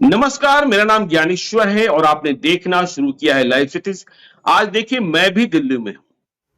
नमस्कार, मेरा नाम ज्ञानेश्वर है और आपने देखना शुरू किया है लाइव सिटीज। आज देखिए मैं भी दिल्ली में हूं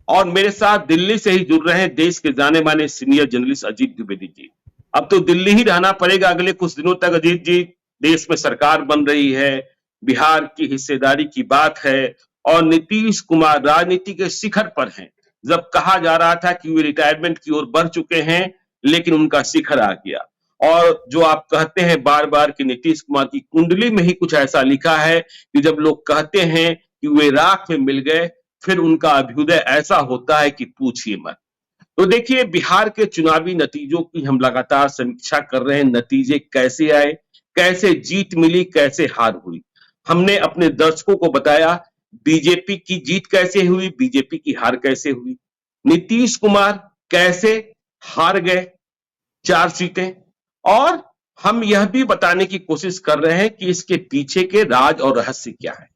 और मेरे साथ दिल्ली से ही जुड़ रहे हैं देश के जाने माने सीनियर जर्नलिस्ट अजीत द्विवेदी जी। अब तो दिल्ली ही रहना पड़ेगा अगले कुछ दिनों तक अजीत जी। देश में सरकार बन रही है, बिहार की हिस्सेदारी की बात है और नीतीश कुमार राजनीति के शिखर पर हैं। जब कहा जा रहा था कि वे रिटायरमेंट की ओर बढ़ चुके हैं, लेकिन उनका शिखर आ गया। और जो आप कहते हैं बार बार कि नीतीश कुमार की कुंडली में ही कुछ ऐसा लिखा है कि जब लोग कहते हैं कि वे राख में मिल गए, फिर उनका अभ्युदय ऐसा होता है कि पूछिए मत। तो देखिए, बिहार के चुनावी नतीजों की हम लगातार समीक्षा कर रहे हैं। नतीजे कैसे आए, कैसे जीत मिली, कैसे हार हुई। हमने अपने दर्शकों को बताया बीजेपी की जीत कैसे हुई, बीजेपी की हार कैसे हुई, नीतीश कुमार कैसे हार गए 4 सीटें, और हम यह भी बताने की कोशिश कर रहे हैं कि इसके पीछे के राज और रहस्य क्या है।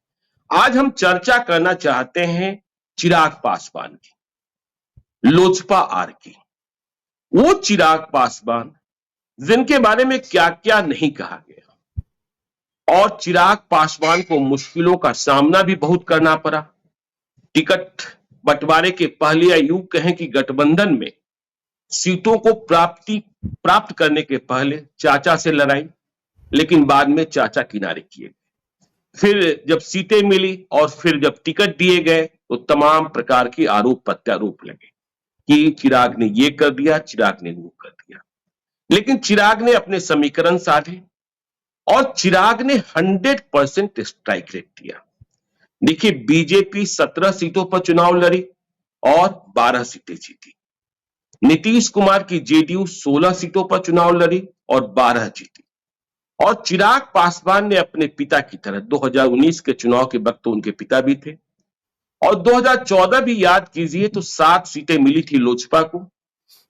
आज हम चर्चा करना चाहते हैं चिराग पासवान की, लोजपा आर की। वो चिराग पासवान जिनके बारे में क्या क्या नहीं कहा गया, और चिराग पासवान को मुश्किलों का सामना भी बहुत करना पड़ा। टिकट बंटवारे के पहले, या यूं कहें कि गठबंधन में सीटों को प्राप्त करने के पहले चाचा से लड़ाई, लेकिन बाद में चाचा किनारे किए। फिर जब सीटें मिली और फिर जब टिकट दिए गए तो तमाम प्रकार के आरोप प्रत्यारोप लगे कि चिराग ने ये कर दिया, चिराग ने वो कर दिया। लेकिन चिराग ने अपने समीकरण साधे और चिराग ने 100% स्ट्राइक रेट दिया। देखिए, बीजेपी 17 सीटों पर चुनाव लड़ी और 12 सीटें जीती। नीतीश कुमार की जेडीयू 16 सीटों पर चुनाव लड़ी और 12 जीती। और चिराग पासवान ने अपने पिता की तरह 2019 के चुनाव के वक्त तो उनके पिता भी थे, और 2014 भी याद कीजिए तो 7 सीटें मिली थी लोजपा को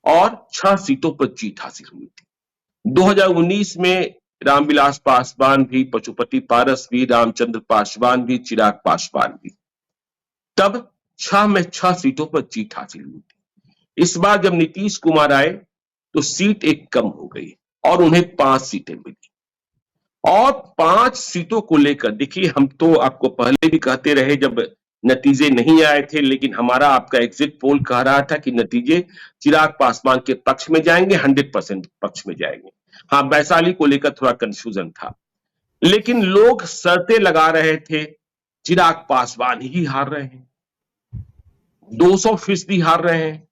और 6 सीटों पर जीत हासिल हुई थी। 2019 में रामविलास पासवान भी, पशुपति पारस भी, रामचंद्र पासवान भी, चिराग पासवान भी, तब 6 में 6 सीटों पर जीत हासिल हुई थी। इस बार जब नीतीश कुमार आए तो सीट एक कम हो गई और उन्हें 5 सीटें मिली। और 5 सीटों को लेकर देखिए, हम तो आपको पहले भी कहते रहे जब नतीजे नहीं आए थे, लेकिन हमारा आपका एग्जिट पोल कह रहा था कि नतीजे चिराग पासवान के पक्ष में जाएंगे, 100% पक्ष में जाएंगे। हाँ, वैशाली को लेकर थोड़ा कंफ्यूजन था, लेकिन लोग शर्तें लगा रहे थे चिराग पासवान ही हार रहे हैं, 200% हार रहे हैं,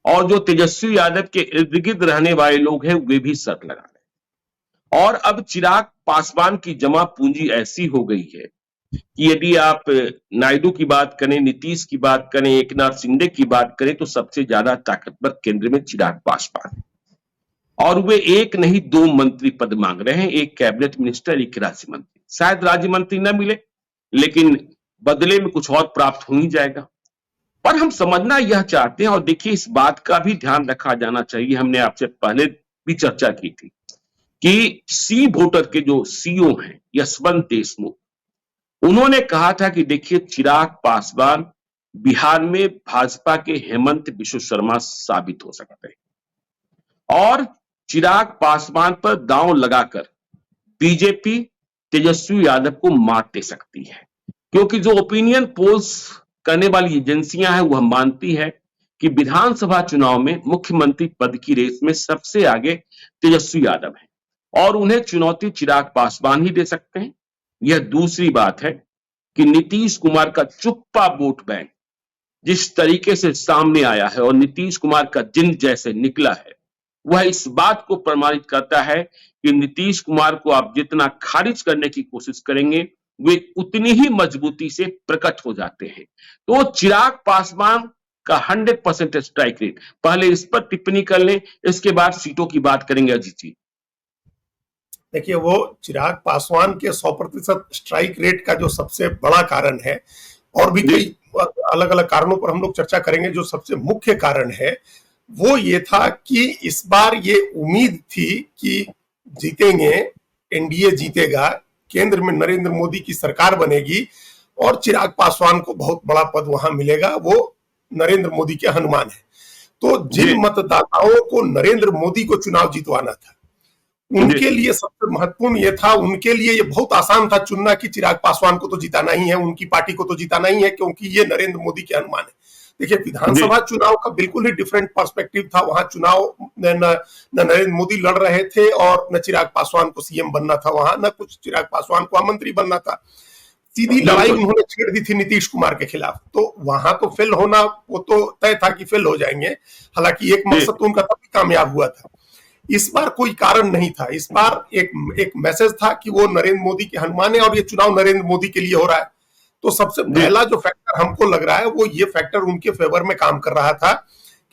और जो तेजस्वी यादव के इर्द गिर्द रहने वाले लोग हैं वे भी शर्त लगा रहे हैं। और अब चिराग पासवान की जमा पूंजी ऐसी हो गई है कि यदि आप नायडू की बात करें, नीतीश की बात करें, एकनाथ शिंदे की बात करें, तो सबसे ज्यादा ताकतवर केंद्र में चिराग पासवान है। और वे एक नहीं 2 मंत्री पद मांग रहे हैं, एक कैबिनेट मिनिस्टर, एक राज्य मंत्री। शायद राज्य मंत्री न मिले, लेकिन बदले में कुछ और प्राप्त हो ही जाएगा। पर हम समझना यह चाहते हैं, और देखिए इस बात का भी ध्यान रखा जाना चाहिए, हमने आपसे पहले भी चर्चा की थी कि सी वोटर के जो सीओ हैं यशवंत देशमुख, उन्होंने कहा था कि देखिए चिराग पासवान बिहार में भाजपा के हेमंत बिश्व शर्मा साबित हो सकते हैं, और चिराग पासवान पर दांव लगाकर बीजेपी तेजस्वी यादव को मात दे सकती है। क्योंकि जो ओपिनियन पोल्स करने वाली एजेंसियां हैं वह मानती है कि विधानसभा चुनाव में मुख्यमंत्री पद की रेस में सबसे आगे तेजस्वी यादव है, और उन्हें चुनौती चिराग पासवान ही दे सकते हैं। यह दूसरी बात है कि नीतीश कुमार का चुप्पा वोट बैंक जिस तरीके से सामने आया है और नीतीश कुमार का जिन जैसे निकला है, वह इस बात को प्रमाणित करता है कि नीतीश कुमार को आप जितना खारिज करने की कोशिश करेंगे वे उतनी ही मजबूती से प्रकट हो जाते हैं। तो चिराग पासवान का 100% स्ट्राइक रेट, पहले इस पर टिप्पणी कर लें, इसके बाद सीटों की बात करेंगे अजीत जी। देखिए, वो चिराग पासवान के 100% स्ट्राइक रेट का जो सबसे बड़ा कारण है, और भी कई अलग अलग कारणों पर हम लोग चर्चा करेंगे, जो सबसे मुख्य कारण है वो ये था कि इस बार ये उम्मीद थी कि जीतेंगे, एनडीए जीतेगा, केंद्र में नरेंद्र मोदी की सरकार बनेगी और चिराग पासवान को बहुत बड़ा पद वहां मिलेगा, वो नरेंद्र मोदी के हनुमान है। तो जिन मतदाताओं को नरेंद्र मोदी को चुनाव जीतवाना था जी उनके लिए सबसे महत्वपूर्ण ये था, उनके लिए ये बहुत आसान था चुनना कि चिराग पासवान को तो जिताना ही है, उनकी पार्टी को तो जिताना ही है, क्योंकि ये नरेंद्र मोदी के अनुमान है। देखिए, जी विधानसभा चुनाव का बिल्कुल ही डिफरेंट पर्सपेक्टिव था। वहां चुनाव न नरेंद्र मोदी लड़ रहे थे और न चिराग पासवान को सीएम बनना था, वहां न कुछ चिराग पासवान को मंत्री बनना था। सीधी लड़ाई बिल्कुल उन्होंने छेड़ दी थी नीतीश कुमार के खिलाफ। तो वहां तो फेल होना वो तो तय था कि फेल हो जाएंगे। हालांकि एक जी मकसद तो उनका तभी कामयाब हुआ था। इस बार कोई कारण नहीं था। इस बार एक मैसेज था कि वो नरेंद्र मोदी के हनुमान है और ये चुनाव नरेंद्र मोदी के लिए हो रहा है। तो सबसे जी पहला जो फैक्टर हमको लग रहा है वो ये फैक्टर उनके फेवर में काम कर रहा था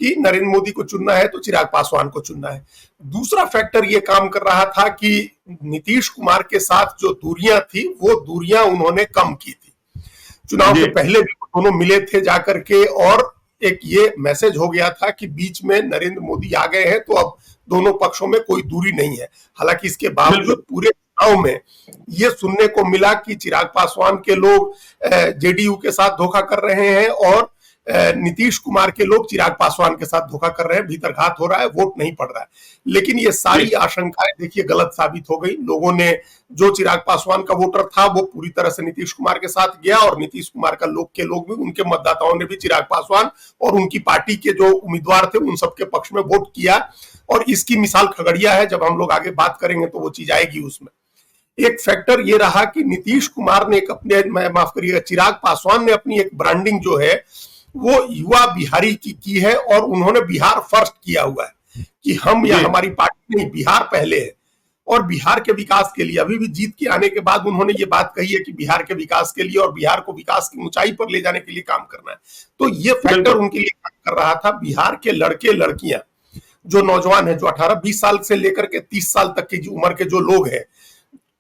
कि नरेंद्र मोदी को चुनना है तो चिराग पासवान को चुनना है। दूसरा फैक्टर ये काम कर रहा था कि नीतीश कुमार के साथ जो दूरियां थी वो दूरियां उन्होंने कम की थी। चुनाव जी के पहले भी दोनों मिले थे जाकर के, और एक ये मैसेज हो गया था कि बीच में नरेंद्र मोदी आ गए हैं तो अब दोनों पक्षों में कोई दूरी नहीं है। हालांकि इसके बावजूद बिल्कुल पूरे चुनाव में ये सुनने को मिला कि चिराग पासवान के लोग जेडीयू के साथ धोखा कर रहे हैं और नीतीश कुमार के लोग चिराग पासवान के साथ धोखा कर रहे हैं, भीतरघात हो रहा है, वोट नहीं पड़ रहा है। लेकिन ये सारी जी आशंकाएं देखिए गलत साबित हो गई। लोगों ने, जो चिराग पासवान का वोटर था वो पूरी तरह से नीतीश कुमार के साथ गया, और नीतीश कुमार का लोग भी, उनके मतदाताओं ने भी चिराग पासवान और उनकी पार्टी के जो उम्मीदवार थे उन सबके पक्ष में वोट किया। और इसकी मिसाल खगड़िया है, जब हम लोग आगे बात करेंगे तो वो चीज आएगी उसमें। एक फैक्टर ये रहा कि नीतीश कुमार ने एक अपने, माफ करिएगा, चिराग पासवान ने अपनी एक ब्रांडिंग जो है वो युवा बिहारी की है, और उन्होंने बिहार फर्स्ट किया हुआ है कि हम या जी हमारी पार्टी नहीं, बिहार पहले है। और बिहार के विकास के लिए, अभी भी जीत के आने के बाद उन्होंने ये बात कही है कि बिहार के विकास के लिए और बिहार को विकास की ऊंचाई पर ले जाने के लिए काम करना है। तो ये फैक्टर बिल्कुल उनके लिए काम कर रहा था। बिहार के लड़के लड़कियां, जो नौजवान है, जो 18-20 साल से लेकर के 30 साल तक की उम्र के जो लोग हैं,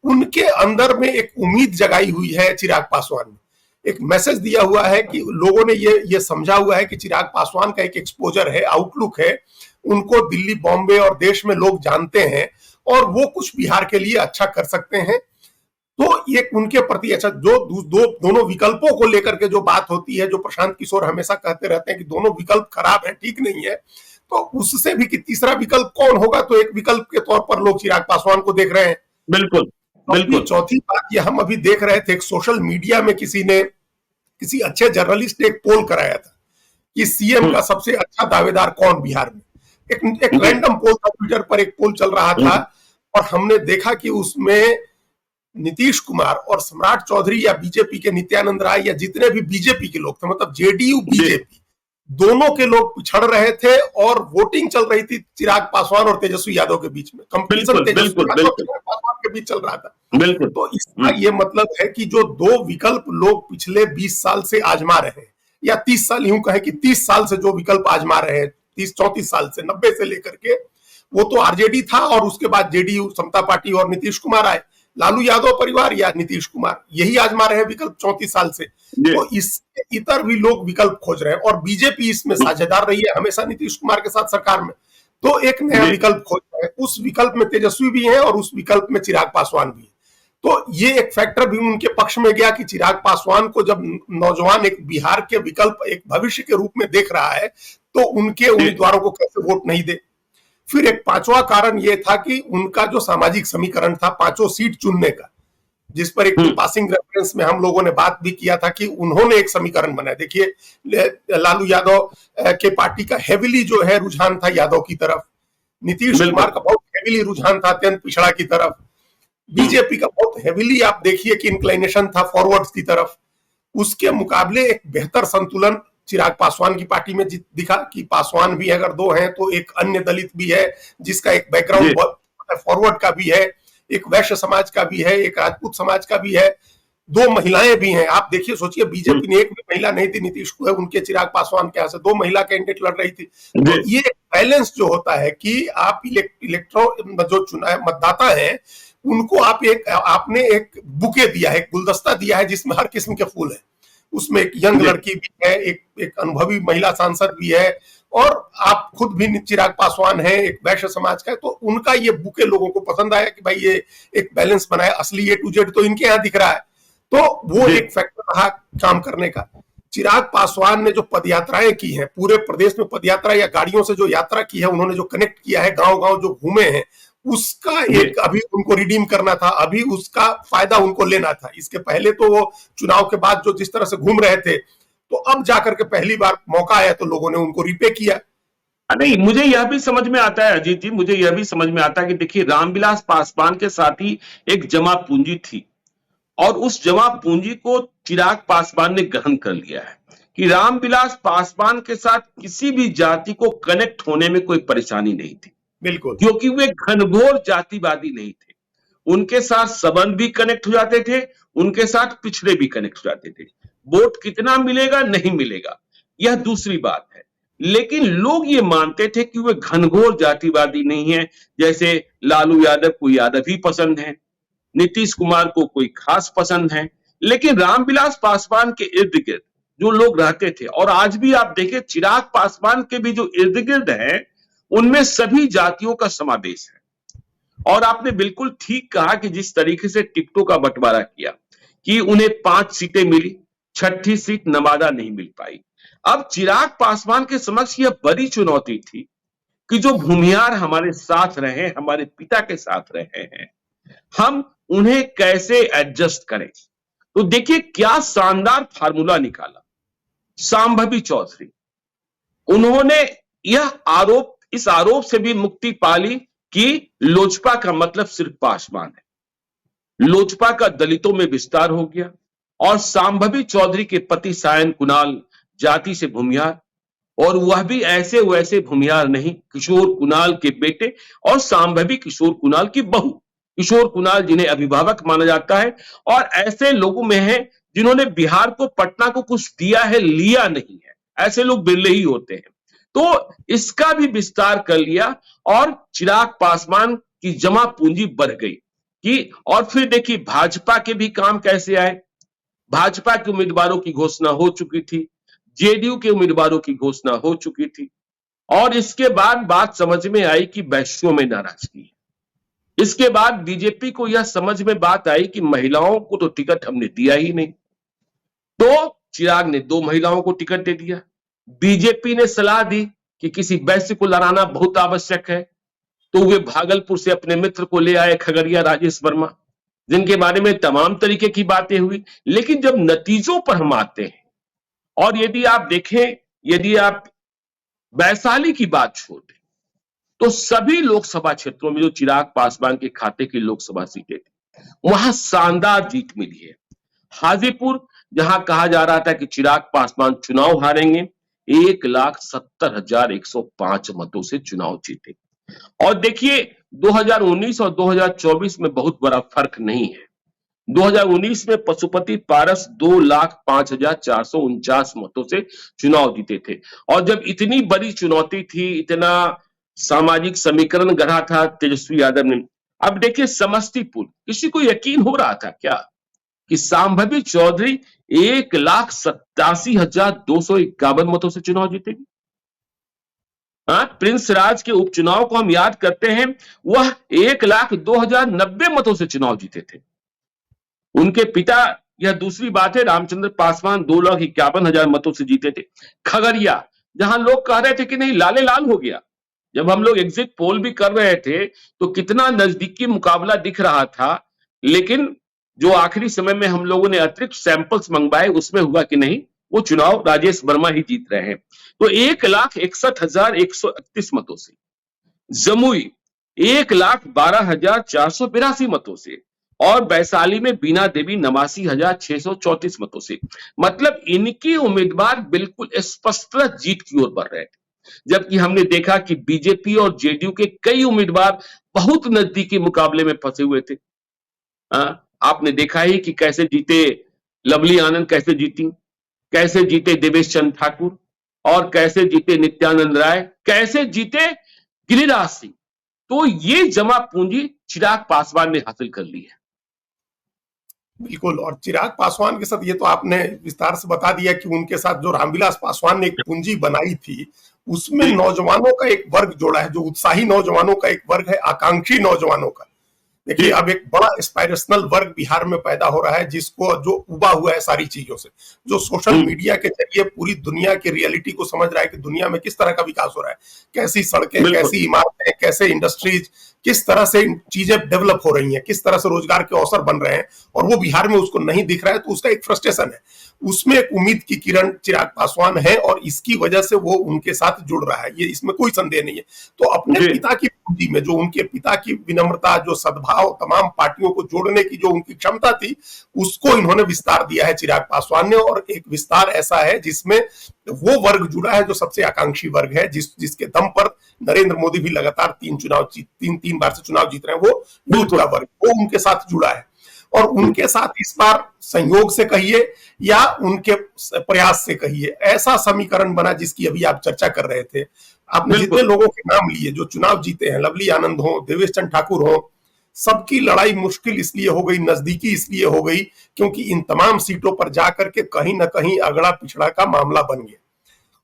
उनके अंदर में एक उम्मीद जगाई हुई है चिराग पासवान ने। एक मैसेज दिया हुआ है कि लोगों ने ये समझा हुआ है कि चिराग पासवान का एक एक्सपोजर है, आउटलुक है, उनको दिल्ली, बॉम्बे और देश में लोग जानते हैं और वो कुछ बिहार के लिए अच्छा कर सकते हैं। तो ये उनके प्रति अच्छा, दोनों विकल्पों को लेकर के जो बात होती है, जो प्रशांत किशोर हमेशा कहते रहते हैं कि दोनों विकल्प खराब है, ठीक नहीं है, तो उससे भी कि तीसरा विकल्प कौन होगा, तो एक विकल्प के तौर पर लोग चिराग पासवान को देख रहे हैं। बिल्कुल अपनी बिल्कुल चौथी बात, ये हम अभी देख रहे थे, एक सोशल मीडिया में किसी अच्छे जर्नलिस्ट ने एक पोल कराया था कि सीएम का सबसे अच्छा दावेदार कौन बिहार में। एक जी रैंडम पोल था, ट्विटर पर एक पोल चल रहा था, और हमने देखा कि उसमें नीतीश कुमार और सम्राट चौधरी या बीजेपी के नित्यानंद राय या जितने भी बीजेपी के लोग थे, मतलब जेडीयू जी बीजेपी दोनों के लोग पिछड़ रहे थे, और वोटिंग चल रही थी चिराग पासवान और तेजस्वी यादव के बीच में। कंपटीशन बिल्कुल तेजस्वी बिल्कुल यादव और बिल्कुल चिराग पासवान के बीच चल रहा था। बिल्कुल तो इसका ये मतलब है कि जो दो विकल्प लोग पिछले 20 साल से आजमा रहे हैं, या 30 साल, यूं कहें कि 30 साल से जो विकल्प आजमा रहे हैं, 30-34 साल से, 90 से लेकर के, वो तो आरजेडी था, और उसके बाद जेडीयू, समता पार्टी और नीतीश कुमार आए। लालू यादव परिवार या नीतीश कुमार, यही आजमा रहे हैं विकल्प 34 साल से। जी तो इसके इतर भी लोग विकल्प खोज रहे हैं, और बीजेपी इसमें साझेदार रही है हमेशा नीतीश कुमार के साथ सरकार में। तो एक नया जी विकल्प खोज रहे हैं, उस विकल्प में तेजस्वी भी है और उस विकल्प में चिराग पासवान भी है। तो ये एक फैक्टर भी उनके पक्ष में गया कि चिराग पासवान को जब नौजवान एक बिहार के विकल्प, एक भविष्य के रूप में देख रहा है, तो उनके जी उम्मीदवारों को कैसे वोट नहीं दे। फिर एक पांचवा कारण यह था कि उनका जो सामाजिक समीकरण था 5 सीट चुनने का, जिस पर एक पासिंग रेफरेंस में हम लोगों ने बात भी किया था कि उन्होंने एक समीकरण बनाया। देखिए, लालू यादव के पार्टी का हेविली जो है रुझान था यादव की तरफ, नीतीश कुमार का बहुत हेविली रुझान था अत्यंत पिछड़ा की तरफ, बीजेपी का बहुत हेविली आप देखिए कि इंक्लाइनेशन था फॉरवर्ड्स की तरफ। उसके मुकाबले एक बेहतर संतुलन चिराग पासवान की पार्टी में दिखा कि पासवान भी अगर दो हैं तो एक अन्य दलित भी है जिसका एक बैकग्राउंड फॉरवर्ड का भी है, एक वैश्य समाज का भी है, एक राजपूत समाज का भी है, 2 महिलाएं भी हैं। आप देखिए, सोचिए, बीजेपी ने एक भी महिला नहीं थी, नीतीश को उनके चिराग पासवान के यहाँ से 2 महिला कैंडिडेट लड़ रही थी। तो ये बैलेंस जो होता है कि आप जो चुनाव मतदाता है उनको आपने एक बुके दिया है, एक गुलदस्ता दिया है जिसमें हर किस्म के फूल है। उसमें एक यंग लड़की भी है, एक अनुभवी महिला सांसद भी है, और आप खुद भी चिराग पासवान है, एक वैश्य समाज का है। तो उनका ये बुके लोगों को पसंद आया कि भाई ये एक बैलेंस बनाया, असली A to Z तो इनके यहाँ दिख रहा है। तो वो एक फैक्टर रहा काम करने का। चिराग पासवान ने जो पदयात्राएं की हैं, पूरे प्रदेश में पदयात्रा या गाड़ियों से जो यात्रा की है, उन्होंने जो कनेक्ट किया है, गांव गांव जो घूमे हैं, उसका एक अभी उनको रिडीम करना था, अभी उसका फायदा उनको लेना था। इसके पहले तो वो चुनाव के बाद जो जिस तरह से घूम रहे थे, तो अब जाकर के पहली बार मौका आया तो लोगों ने उनको रिपे किया। नहीं, मुझे यह भी समझ में आता है अजीत जी, मुझे यह भी समझ में आता है कि देखिए रामविलास पासवान के साथ ही एक जमा पूंजी थी और उस जमा पूंजी को चिराग पासवान ने ग्रहण कर लिया है कि रामविलास पासवान के साथ किसी भी जाति को कनेक्ट होने में कोई परेशानी नहीं थी, बिल्कुल, क्योंकि वे घनघोर जातिवादी नहीं थे। उनके साथ संबंध भी कनेक्ट हो जाते थे, उनके साथ पिछड़े भी कनेक्ट हो जाते थे। वोट कितना मिलेगा नहीं मिलेगा यह दूसरी बात है, लेकिन लोग ये मानते थे कि वे घनघोर जातिवादी नहीं है। जैसे लालू यादव को यादव ही पसंद है, नीतीश कुमार को कोई खास पसंद है, लेकिन रामविलास पासवान के इर्द गिर्द जो लोग रहते थे, और आज भी आप देखें चिराग पासवान के भी जो इर्द गिर्द है उनमें सभी जातियों का समावेश है। और आपने बिल्कुल ठीक कहा कि जिस तरीके से टिकटों का बंटवारा किया कि उन्हें 5 सीटें मिली, 6ठी सीट नवादा नहीं मिल पाई। अब चिराग पासवान के समक्ष यह बड़ी चुनौती थी कि जो भूमिहार हमारे साथ रहे, हमारे पिता के साथ रहे हैं, हम उन्हें कैसे एडजस्ट करें। तो देखिए क्या शानदार फार्मूला निकाला सांभवी चौधरी। उन्होंने यह आरोप, इस आरोप से भी मुक्ति पाली कि लोजपा का मतलब सिर्फ पासवान है। लोजपा का दलितों में विस्तार हो गया और सांभवी चौधरी के पति सायन कुणाल जाति से भूमिहार, और वह भी ऐसे वैसे भूमिहार नहीं, किशोर कुणाल के बेटे और सांभवी किशोर कुणाल की बहू, किशोर कुणाल जिन्हें अभिभावक माना जाता है, और ऐसे लोगों में है जिन्होंने बिहार को, पटना को कुछ दिया है, लिया नहीं है। ऐसे लोग बिरले ही होते हैं। तो इसका भी विस्तार कर लिया और चिराग पासवान की जमा पूंजी बढ़ गई कि, और फिर देखिए भाजपा के भी काम कैसे आए। भाजपा के उम्मीदवारों की घोषणा हो चुकी थी, जेडीयू के उम्मीदवारों की घोषणा हो चुकी थी, और इसके बाद बात समझ में आई कि वैश्यों में नाराजगी है। इसके बाद बीजेपी को यह समझ में बात आई कि महिलाओं को तो टिकट हमने दिया ही नहीं, तो चिराग ने 2 महिलाओं को टिकट दे दिया। बीजेपी ने सलाह दी कि किसी वैश्य को लड़ाना बहुत आवश्यक है, तो वे भागलपुर से अपने मित्र को ले आए, खगड़िया राजेश वर्मा, जिनके बारे में तमाम तरीके की बातें हुई। लेकिन जब नतीजों पर हम आते हैं, और यदि आप देखें, यदि आप वैशाली की बात छोड़ दें, तो सभी लोकसभा क्षेत्रों में जो चिराग पासवान के खाते की लोकसभा सीटें थी, वहां शानदार जीत मिली है। हाजीपुर, जहां कहा जा रहा था कि चिराग पासवान चुनाव हारेंगे, 1,70,105 मतों से चुनाव जीते। और देखिए 2019 और 2024 में बहुत बड़ा फर्क नहीं है। 2019 में पशुपति पारस 2,05,449 मतों से चुनाव जीते थे। और जब इतनी बड़ी चुनौती थी, इतना सामाजिक समीकरण गढ़ा था तेजस्वी यादव ने, अब देखिए समस्तीपुर, किसी को यकीन हो रहा था क्या कि सांभवी चौधरी 1,87,251 मतों से चुनाव जीतेगी? हाँ, प्रिंस राज के उपचुनाव को हम याद करते हैं, वह 1,02,090 मतों से चुनाव जीते थे। उनके पिता, यह दूसरी बात है, रामचंद्र पासवान 2,51,000 मतों से जीते थे। खगड़िया, जहां लोग कह रहे थे कि नहीं लाले लाल हो गया, जब हम लोग एग्जिट पोल भी कर रहे थे तो कितना नजदीकी मुकाबला दिख रहा था, लेकिन जो आखिरी समय में हम लोगों ने अतिरिक्त सैंपल्स मंगवाए उसमें हुआ कि नहीं, वो चुनाव राजेश वर्मा ही जीत रहे हैं। तो 1,61,131 मतों से। जमुई 1,12,482 मतों से, और वैशाली में बीना देवी 89,634 मतों से। मतलब इनके उम्मीदवार बिल्कुल स्पष्ट जीत की ओर बढ़ रहे थे, जबकि हमने देखा कि बीजेपी और जेडीयू के कई उम्मीदवार बहुत नजदीकी मुकाबले में फंसे हुए थे। आपने देखा ही कि कैसे जीते लवली आनंद, कैसे जीती, कैसे जीते देवेश चंद्र ठाकुर, और कैसे जीते नित्यानंद राय, कैसे जीते गिरिराज सिंह। तो ये जमा पूंजी चिराग पासवान ने हासिल कर ली है। बिल्कुल, और चिराग पासवान के साथ ये तो आपने विस्तार से बता दिया कि उनके साथ जो रामविलास पासवान ने एक पूंजी बनाई थी, उसमें नौजवानों का एक वर्ग जोड़ा है, जो उत्साही नौजवानों का एक वर्ग है, आकांक्षी नौजवानों का, देखिए अब एक बड़ा एस्पायरेशनल वर्ग बिहार में पैदा हो रहा है, जिसको जो उबा हुआ है सारी चीजों से, जो सोशल मीडिया के जरिए पूरी दुनिया की रियलिटी को समझ रहा है कि दुनिया में किस तरह का विकास हो रहा है, कैसी सड़कें, कैसी इमारतें, कैसे इंडस्ट्रीज, किस तरह से चीजें डेवलप हो रही हैं, किस तरह से रोजगार के अवसर बन रहे हैं, और वो बिहार में उसको नहीं दिख रहा है, तो उसका एक फ्रस्ट्रेशन है। उसमें एक उम्मीद की किरण चिराग पासवान है, और इसकी वजह से वो उनके साथ जुड़ रहा है, ये इसमें कोई संदेह नहीं है। तो अपने पिता की पूंजी में, जो उनके पिता की विनम्रता, जो सद्भाव, तमाम पार्टियों को जोड़ने की जो उनकी क्षमता थी, उसको इन्होंने विस्तार दिया है चिराग पासवान ने, और एक विस्तार ऐसा है जिसमें वो वर्ग जुड़ा है जो सबसे आकांक्षी वर्ग है, जिसके दम पर नरेंद्र मोदी भी लगातार तीन बार से चुनाव जीत रहे हैं। वो यूथ का वर्ग, वो उनके साथ जुड़ा है, और उनके साथ इस बार संयोग से कहिए या उनके प्रयास से कहिए, ऐसा समीकरण बना जिसकी अभी आप चर्चा कर रहे थे। आपने जितने लोगों के नाम लिए जो चुनाव जीते हैं, लवली आनंद हो, देवेश चंद्र ठाकुर हो, सबकी लड़ाई मुश्किल इसलिए हो गई, नजदीकी इसलिए हो गई, क्योंकि इन तमाम सीटों पर जाकर के कहीं ना कहीं अगड़ा पिछड़ा का मामला बन गया।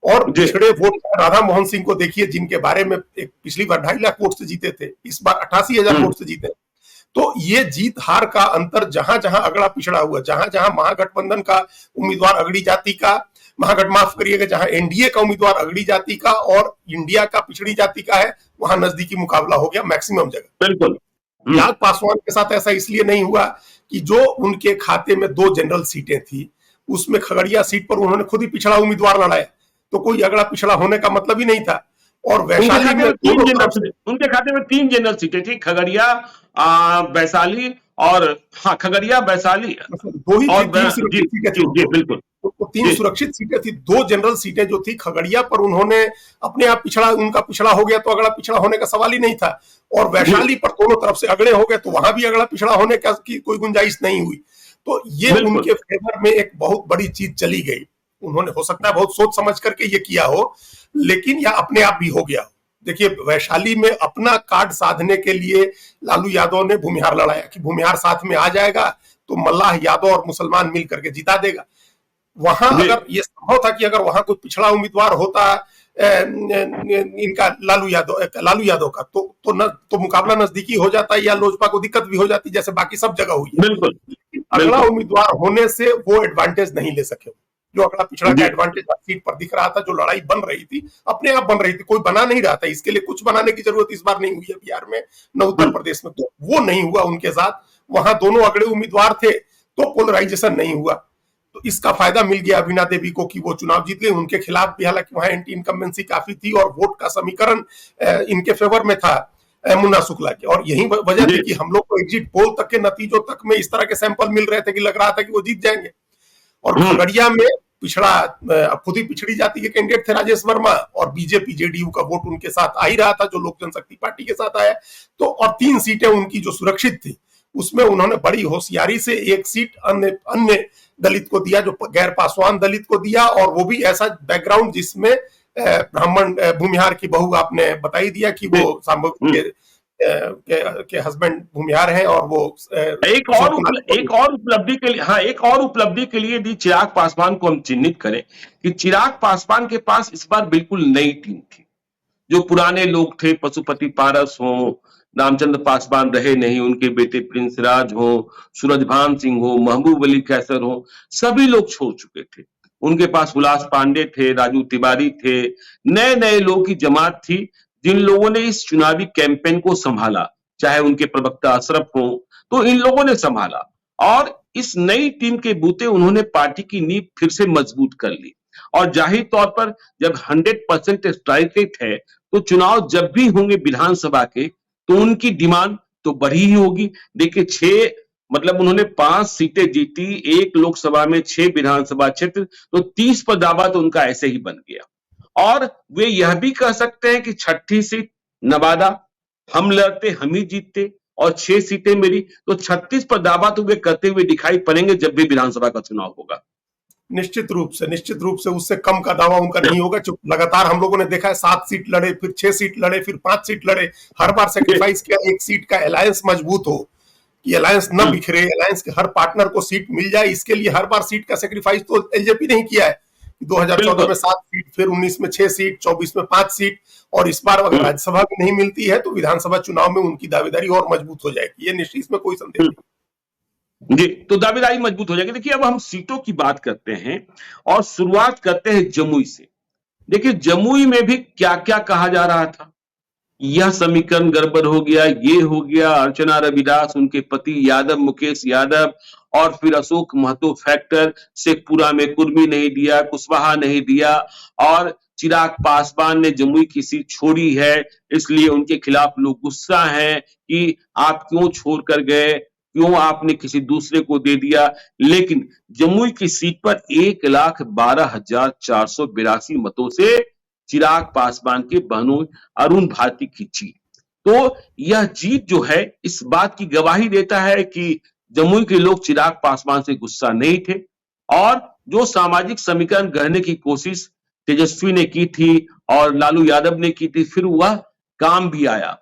और पिछड़े वोट राधा मोहन सिंह को देखिए, जिनके बारे में एक पिछली बार 2.5 लाख वोट से जीते थे, इस बार 88,000 वोट से जीते। तो ये जीत हार का अंतर जहां जहां अगड़ा पिछड़ा हुआ, जहां जहां महागठबंधन का उम्मीदवार अगड़ी जाति का, माफ करिएगा, जहां एनडीए का उम्मीदवार अगड़ी जाति का और इंडिया का पिछड़ी जाति का है, वहां नजदीकी मुकाबला हो गया मैक्सिमम जगह। बिल्कुल। चिराग पासवान के साथ ऐसा इसलिए नहीं हुआ कि जो उनके खाते में 2 जनरल सीटें थी, उसमें खगड़िया सीट पर उन्होंने खुद ही पिछड़ा उम्मीदवार लड़ाया, तो कोई अगड़ा पिछड़ा होने का मतलब ही नहीं था। और वैशाली में उनके खाते में 3 जनरल सीटें थी, खगड़िया, वैशाली और, हाँ, खगड़िया, वैशाली, दो ही और सुरक्षित सीटें थी। बिल्कुल, तो 3 सुरक्षित सीटें थी, 2 जनरल सीटें जो थी खगड़िया पर उन्होंने अपने आप उनका पिछड़ा हो गया, तो अगला पिछड़ा होने का सवाल ही नहीं था। और वैशाली पर दोनों तरफ से अगड़े हो गए, तो वहां भी अगला पिछड़ा होने की कोई गुंजाइश नहीं हुई। तो ये उनके फेवर में एक बहुत बड़ी चीज चली गई। उन्होंने हो सकता है बहुत सोच समझ करके ये किया हो, लेकिन यह अपने आप भी हो गया। देखिए वैशाली में अपना कार्ड साधने के लिए लालू यादव ने भूमिहार लड़ाया कि भूमिहार साथ में आ जाएगा तो मल्लाह यादव और मुसलमान मिल करके जिता देगा। वहां अगर ये संभव था कि अगर वहां कोई पिछड़ा उम्मीदवार होता इनका लालू यादव का, तो मुकाबला नजदीकी हो जाता, या लोजपा को दिक्कत भी हो जाती, जैसे बाकी सब जगह हुई है। लेकिन अगला उम्मीदवार होने से वो एडवांटेज नहीं ले सके। जो अगला पिछड़ा का एडवांटेज सीट पर दिख रहा था, जो लड़ाई बन रही थी, अपने आप बन रही थी, कोई बना नहीं रहा था। इसके लिए कुछ बनाने की जरूरत इस बार नहीं हुई है बिहार में, न उत्तर प्रदेश में, तो वो नहीं हुआ उनके साथ। वहां दोनों अगड़े उम्मीदवार थे, तो पोलराइजेशन नहीं हुआ। तो इसका फायदा मिल गया अविना देवी को कि वो चुनाव जीत गए। उनके खिलाफ भी हालांकि वहां एंटी इनकम्बेंसी काफी थी, और वोट का समीकरण इनके फेवर में था, मुन्ना शुक्ला के। और यही वजह थी कि हम लोग को एग्जिट पोल तक के नतीजों तक में इस तरह के सैंपल मिल रहे थे कि लग रहा था कि वो जीत जाएंगे। और खगड़िया में पिछड़ा, खुद ही पिछड़ी जाति के कैंडिडेट थे राजेश वर्मा, और बीजेपी जेडीयू का वोट उनके साथ आ ही रहा था, जो लोक जनशक्ति पार्टी के साथ आया। तो और 3 सीटें उनकी जो सुरक्षित थी, उसमें उन्होंने बड़ी होशियारी से 1 सीट अन्य दलित को दिया, जो गैर पासवान दलित को दिया, और वो भी ऐसा बैकग्राउंड जिसमें ब्राह्मण भूमिहार की बहू, आपने बता ही दिया कि वो संभव के हस्बैंड भूमिहार हैं, और वो एक और उपलब्धि के लिए, हाँ, एक और उपलब्धि के लिए यदि चिराग पासवान को हम चिन्हित करें कि चिराग पासवान के पास इस बार बिल्कुल नई टीम थी। जो पुराने लोग थे, पशुपति पारस हो, रामचंद्र पासवान रहे नहीं, उनके बेटे प्रिंस राज हो, सूरजभान सिंह हो, महबूब अली कैसर हो, सभी लोग छोड़ चुके थे। उनके पास हुलास पांडे थे, राजू तिवारी थे, नए नए लोगों की जमात थी, जिन लोगों ने इस चुनावी कैंपेन को संभाला। चाहे उनके प्रवक्ता अशरफ हो, तो इन लोगों ने संभाला, और इस नई टीम के बूते उन्होंने पार्टी की नींव फिर से मजबूत कर ली। और जाहिर तौर पर जब 100% स्ट्राइक रेट है, तो चुनाव जब भी होंगे विधानसभा के, तो उनकी डिमांड तो बढ़ी ही होगी। देखिए 6, मतलब उन्होंने 5 सीटें जीती, 1 लोकसभा में 6 विधानसभा क्षेत्र, तो 30 पर दावा तो उनका ऐसे ही बन गया। और वे यह भी कह सकते हैं कि 6ठी सीट नवादा हम लड़ते, हम ही जीतते, और 6 सीटें मेरी, तो 36 पर दावा तो वे करते हुए दिखाई पड़ेंगे जब भी विधानसभा का चुनाव होगा। निश्चित रूप से उससे कम का दावा उनका नहीं होगा। लगातार हम लोगों ने देखा है, 7 सीट लड़े, फिर 6 सीट लड़े, फिर 5 सीट लड़े, हर बार सेक्रीफाइस किया 1 सीट का अलायंस मजबूत हो, कि अलायंस न बिखरे, अलायंस के हर पार्टनर को सीट मिल जाए, इसके लिए हर बार सीट का सेक्रीफाइस तो एलजेपी नहीं किया है। 2014 में 7 सीट, फिर 19 में 6 सीट, 24 में 5 सीट, और इस बार अगर राज्यसभा में नहीं मिलती है तो विधानसभा चुनाव में उनकी दावेदारी और मजबूत हो जाएगी। ये निश्चित, इसमें कोई संदेह नहीं। जी, तो दावेदारी मजबूत हो जाएगी। देखिए, अब हम सीटों की बात करते हैं और शुरुआत करते हैं जमुई से। देखिए, जमुई में भी क्या क्या कहा जा रहा था, यह समीकरण गड़बड़ हो गया, ये हो गया, अर्चना रविदास, उनके पति यादव, मुकेश यादव, और फिर अशोक महतो फैक्टर, शेखपुरा में कुर्मी नहीं दिया, कुशवाहा नहीं दिया, और चिराग पासवान ने जमुई की सीट छोड़ी है, इसलिए उनके खिलाफ लोग गुस्सा हैं कि आप क्यों छोड़कर गए, क्यों आपने किसी दूसरे को दे दिया। लेकिन जमुई की सीट पर 1,12,482 मतों से चिराग पासवान के बहनोई अरुण भारती की जीत। तो यह जीत जो है इस बात की गवाही देता है कि जमुई के लोग चिराग पासवान से गुस्सा नहीं थे, और जो सामाजिक समीकरण गढ़ने की कोशिश तेजस्वी ने की थी और लालू यादव ने की थी, फिर वह काम भी आया।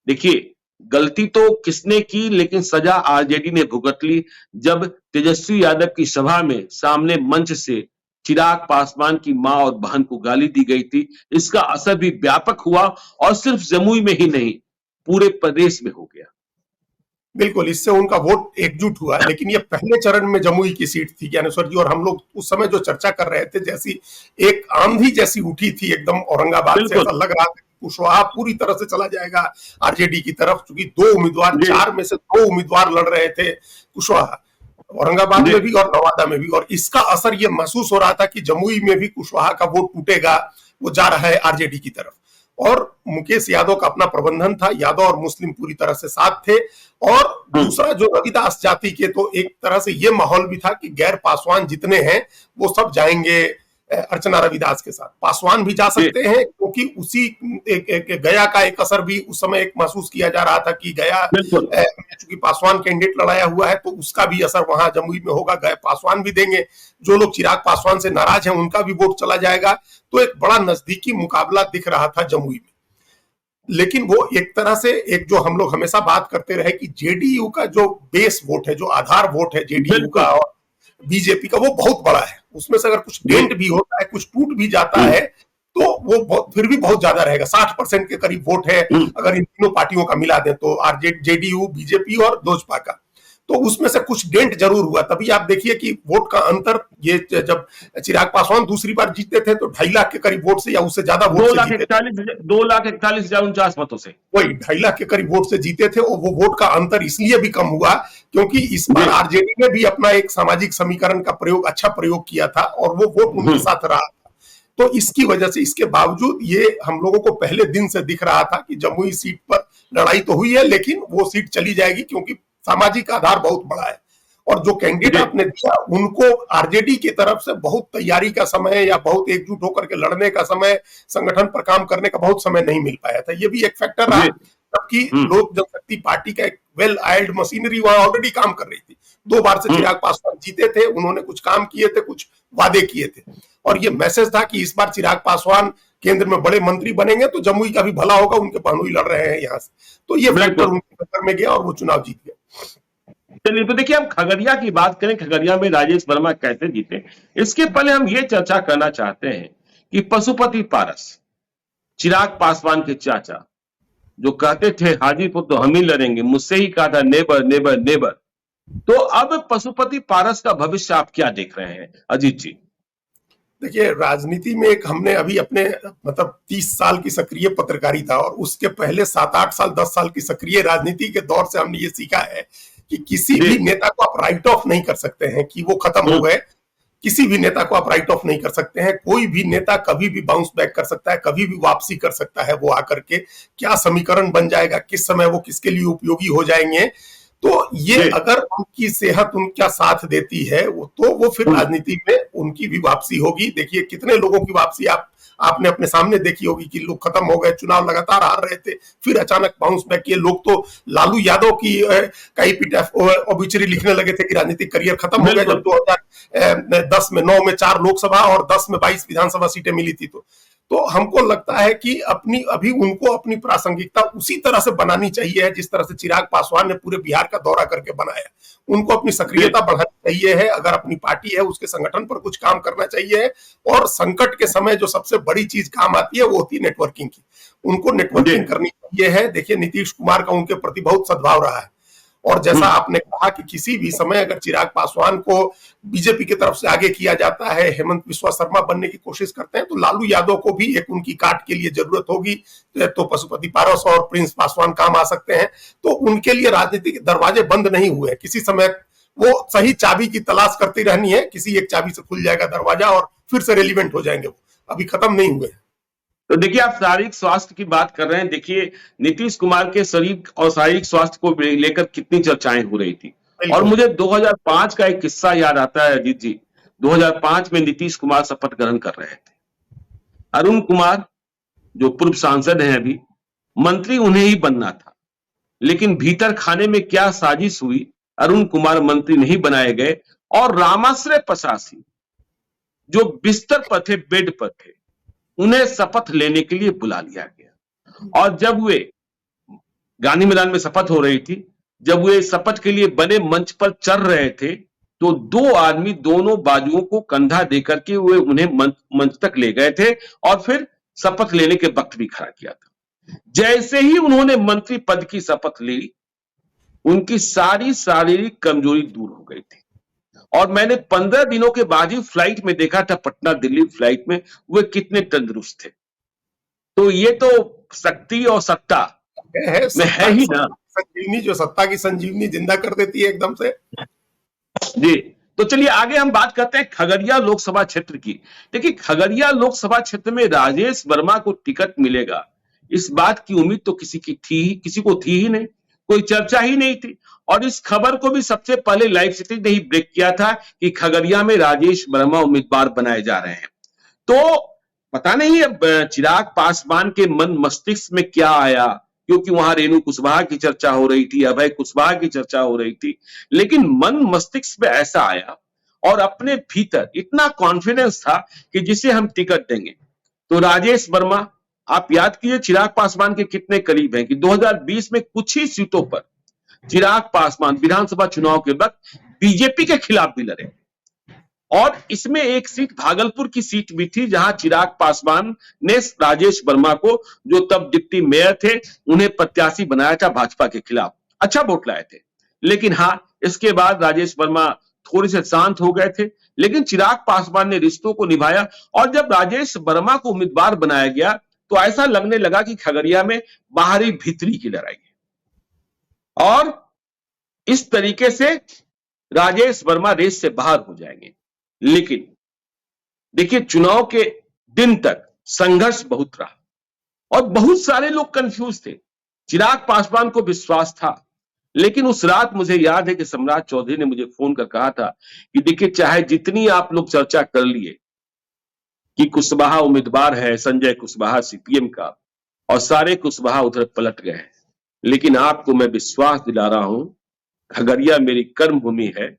देखिए, गलती तो किसने की, लेकिन सजा आरजेडी ने भुगत ली जब तेजस्वी यादव की सभा में सामने मंच से चिराग पासवान की मां और बहन को गाली दी गई थी। इसका असर भी व्यापक हुआ और सिर्फ जमुई में ही नहीं, पूरे प्रदेश में हो गया। बिल्कुल, इससे उनका वोट एकजुट हुआ। लेकिन ये पहले चरण में जमुई की सीट थी ज्ञानेश्वर जी, और हम लोग उस समय जो चर्चा कर रहे थे, जैसी एक आंधी जैसी उठी थी एकदम औरंगाबाद से, ऐसा लग रहा था कि कुशवाहा पूरी तरह से चला जाएगा आरजेडी की तरफ, क्योंकि 2 उम्मीदवार, 4 में से 2 उम्मीदवार लड़ रहे थे कुशवाहा, औरंगाबाद में भी और नवादा में भी, और इसका असर ये महसूस हो रहा था कि जमुई में भी कुशवाहा का वोट टूटेगा, वो जा रहा है आरजेडी की तरफ। और मुकेश यादव का अपना प्रबंधन था, यादव और मुस्लिम पूरी तरह से साथ थे, और दूसरा जो रविदास जाति के, तो एक तरह से ये माहौल भी था कि गैर पासवान जितने हैं वो सब जाएंगे अर्चना रविदास के साथ। पासवान भी जा सकते हैं, क्योंकि उसी गया का एक असर भी उस समय एक महसूस किया जा रहा था कि गया चूंकि पासवान कैंडिडेट लड़ाया हुआ है, तो उसका भी असर वहां जमुई में होगा, गए पासवान भी देंगे, जो लोग चिराग पासवान से नाराज हैं उनका भी वोट चला जाएगा। तो एक बड़ा नजदीकी मुकाबला दिख रहा था जमुई में। लेकिन वो एक तरह से, एक जो हम लोग हमेशा बात करते रहे कि जेडीयू का जो बेस वोट है, जो आधार वोट है जेडीयू का और बीजेपी का, वो बहुत बड़ा है। उसमें से अगर कुछ डेंट भी होता है, कुछ टूट भी जाता है, तो वो फिर भी बहुत ज्यादा रहेगा। 60% के करीब वोट है अगर इन तीनों पार्टियों का मिला दें तो, जेडीयू, बीजेपी और लोजपा का। तो उसमें से कुछ डेंट जरूर हुआ। तभी आप देखिए कि वोट का अंतर, ये जब चिराग पासवान दूसरी बार जीते थे तो 2.5 लाख के करीब वोट से या उससे ज्यादा वोट से जीते थे, 2,41,49 मतों से, वही 2.5 लाख के करीब वोट से जीते थे। और वो वोट का अंतर इसलिए भी कम हुआ क्योंकि इस बार आरजेडी ने भी अपना एक सामाजिक समीकरण का प्रयोग, अच्छा प्रयोग किया था, और वो वोट उनके साथ रहा था। तो इसकी वजह से, इसके बावजूद ये हम लोगों को पहले दिन से दिख रहा था कि जमुई सीट पर लड़ाई तो हुई है, लेकिन वो सीट चली जाएगी, क्योंकि सामाजिक आधार बहुत बड़ा है। और जो कैंडिडेट आपने दिया, उनको आरजेडी की तरफ से बहुत तैयारी का समय या बहुत एकजुट होकर के लड़ने का समय, संगठन पर काम करने का बहुत समय नहीं मिल पाया था। ये भी एक फैक्टर रहा, जबकि लोक जनशक्ति पार्टी का एक वेल आइल्ड मशीनरी वहां ऑलरेडी काम कर रही थी। 2 बार से चिराग पासवान जीते थे, उन्होंने कुछ काम किए थे, कुछ वादे किए थे, और ये मैसेज था कि इस बार चिराग पासवान केंद्र में बड़े मंत्री बनेंगे तो जमुई का भी भला होगा, उनके बहनोई लड़ रहे हैं यहाँ से। तो ये फैक्टर उनके फेवर में गया और वो चुनाव जीत गए। चलिए, तो देखिए, हम खगड़िया की बात करें, खगड़िया में राजेश वर्मा कैसे जीते। इसके पहले हम ये चर्चा करना चाहते हैं कि पशुपति पारस, चिराग पासवान के चाचा, जो कहते थे हाजीपुर तो हम ही लड़ेंगे, मुझसे ही कहा था नेबर नेबर नेबर। तो अब पशुपति पारस का भविष्य आप क्या देख रहे हैं अजीत जी? देखिए, राजनीति में एक हमने अभी अपने, मतलब 30 साल की सक्रिय पत्रकारिता और उसके पहले 7-8 साल 10 साल की सक्रिय राजनीति के दौर से हमने ये सीखा है कि किसी भी नेता को आप राइट ऑफ नहीं कर सकते हैं कि वो खत्म हो गए। किसी भी नेता को आप राइट ऑफ नहीं कर सकते हैं। कोई भी नेता कभी भी बाउंस बैक कर सकता है, कभी भी वापसी कर सकता है। वो आकर के क्या समीकरण बन जाएगा, किस समय वो किसके लिए उपयोगी हो जाएंगे, तो ये अगर उनकी सेहत उनका साथ देती है तो वो फिर राजनीति में उनकी भी वापसी होगी। देखिए, कितने लोगों की वापसी आपने अपने सामने देखी होगी कि लोग खत्म हो गए, चुनाव लगातार हार रहे थे, फिर अचानक बाउंस बैक किए। लोग तो लालू यादव की का एपिटैफ ओबिचुरी लिखने लगे थे कि राजनीतिक करियर खत्म हो गया जब 2010 में 9 में 4 लोकसभा और 10 में 22 विधानसभा सीटें मिली थी। तो तो हमको लगता है कि अभी उनको अपनी प्रासंगिकता उसी तरह से बनानी चाहिए है जिस तरह से चिराग पासवान ने पूरे बिहार का दौरा करके बनाया। उनको अपनी सक्रियता बढ़ानी चाहिए है, अगर अपनी पार्टी है उसके संगठन पर कुछ काम करना चाहिए है, और संकट के समय जो सबसे बड़ी चीज काम आती है वो होती है नेटवर्किंग की। उनको नेटवर्किंग करनी चाहिए है। देखिए नीतीश कुमार का उनके प्रति बहुत सद्भाव रहा है, और जैसा आपने कहा कि किसी भी समय अगर चिराग पासवान को बीजेपी की तरफ से आगे किया जाता है, हेमंत बिस्वा शर्मा बनने की कोशिश करते हैं, तो लालू यादव को भी एक उनकी काट के लिए जरूरत होगी, तो पशुपति पारस और प्रिंस पासवान काम आ सकते हैं। तो उनके लिए राजनीतिक दरवाजे बंद नहीं हुए, किसी समय वो सही चाबी की तलाश करती रहनी है, किसी एक चाबी से खुल जाएगा दरवाजा और फिर से रेलिवेंट हो जाएंगे, वो अभी खत्म नहीं हुए। तो देखिए, आप शारीरिक स्वास्थ्य की बात कर रहे हैं। देखिए, नीतीश कुमार के शरीर और शारीरिक स्वास्थ्य को लेकर कितनी चर्चाएं हो रही थी, और मुझे 2005 का एक किस्सा याद आता है अजीत जी। 2005 में नीतीश कुमार शपथ ग्रहण कर रहे थे। अरुण कुमार जो पूर्व सांसद हैं अभी, मंत्री उन्हें ही बनना था, लेकिन भीतर खाने में क्या साजिश हुई, अरुण कुमार मंत्री नहीं बनाए गए, और रामाश्रय प्रशासी जो बिस्तर पर थे, बेड पर थे, उन्हें शपथ लेने के लिए बुला लिया गया। और जब वे गांधी मैदान में शपथ हो रही थी, जब वे शपथ के लिए बने मंच पर चढ़ रहे थे, तो दो आदमी दोनों बाजुओं को कंधा देकर के वे उन्हें मंच तक ले गए थे, और फिर शपथ लेने के वक्त भी खड़ा किया था। जैसे ही उन्होंने मंत्री पद की शपथ ली, उनकी सारी शारीरिक कमजोरी दूर हो गई थी, और मैंने 15 दिनों के बाद ही फ्लाइट में देखा था, पटना दिल्ली फ्लाइट में, वे कितने तंदुरुस्त थे। तो ये तो शक्ति और सत्ता में है ही ना। संजीवनी, जो सत्ता की संजीवनी जिंदा कर देती है एकदम से। जी, तो चलिए आगे हम बात करते हैं खगड़िया लोकसभा क्षेत्र की। देखिए, खगड़िया लोकसभा क्षेत्र में राजेश वर्मा को टिकट मिलेगा, इस बात की उम्मीद तो किसी को थी ही नहीं, कोई चर्चा ही नहीं थी। और इस खबर को भी सबसे पहले लाइव सिटी ने ही ब्रेक किया था कि खगड़िया में राजेश वर्मा उम्मीदवार बनाए जा रहे हैं। तो पता नहीं अब चिराग पासवान के मन मस्तिष्क में क्या आया, क्योंकि वहां रेणु कुशवाहा की चर्चा हो रही थी, अभय कुशवाहा की चर्चा हो रही थी, लेकिन मन मस्तिष्क में ऐसा आया और अपने भीतर इतना कॉन्फिडेंस था कि जिसे हम टिकट देंगे। तो राजेश वर्मा, आप याद कीजिए चिराग पासवान के कितने करीब हैं कि 2020 में कुछ ही सीटों पर चिराग पासवान विधानसभा चुनाव के वक्त बीजेपी के खिलाफ भी लड़े, और इसमें एक सीट भागलपुर की सीट भी थी, जहां चिराग पासवान ने राजेश वर्मा को, जो तब डिप्टी मेयर थे, उन्हें प्रत्याशी बनाया था भाजपा के खिलाफ, अच्छा वोट लाए थे। लेकिन हाँ, इसके बाद राजेश वर्मा थोड़े से शांत हो गए थे, लेकिन चिराग पासवान ने रिश्तों को निभाया, और जब राजेश वर्मा को उम्मीदवार बनाया गया तो ऐसा लगने लगा कि खगड़िया में बाहरी भीतरी की लड़ाई है, और इस तरीके से राजेश वर्मा रेस से बाहर हो जाएंगे। लेकिन देखिए, चुनाव के दिन तक संघर्ष बहुत रहा, और बहुत सारे लोग कंफ्यूज थे। चिराग पासवान को विश्वास था, लेकिन उस रात मुझे याद है कि सम्राट चौधरी ने मुझे फोन कर कहा था कि देखिए, चाहे जितनी आप लोग चर्चा कर लिए कि कुशवाहा उम्मीदवार है, संजय कुशवाहा सीपीएम का, और सारे कुशवाहा उधर पलट गए हैं, लेकिन आपको मैं विश्वास दिला रहा हूं, खगड़िया मेरी कर्म भूमि है,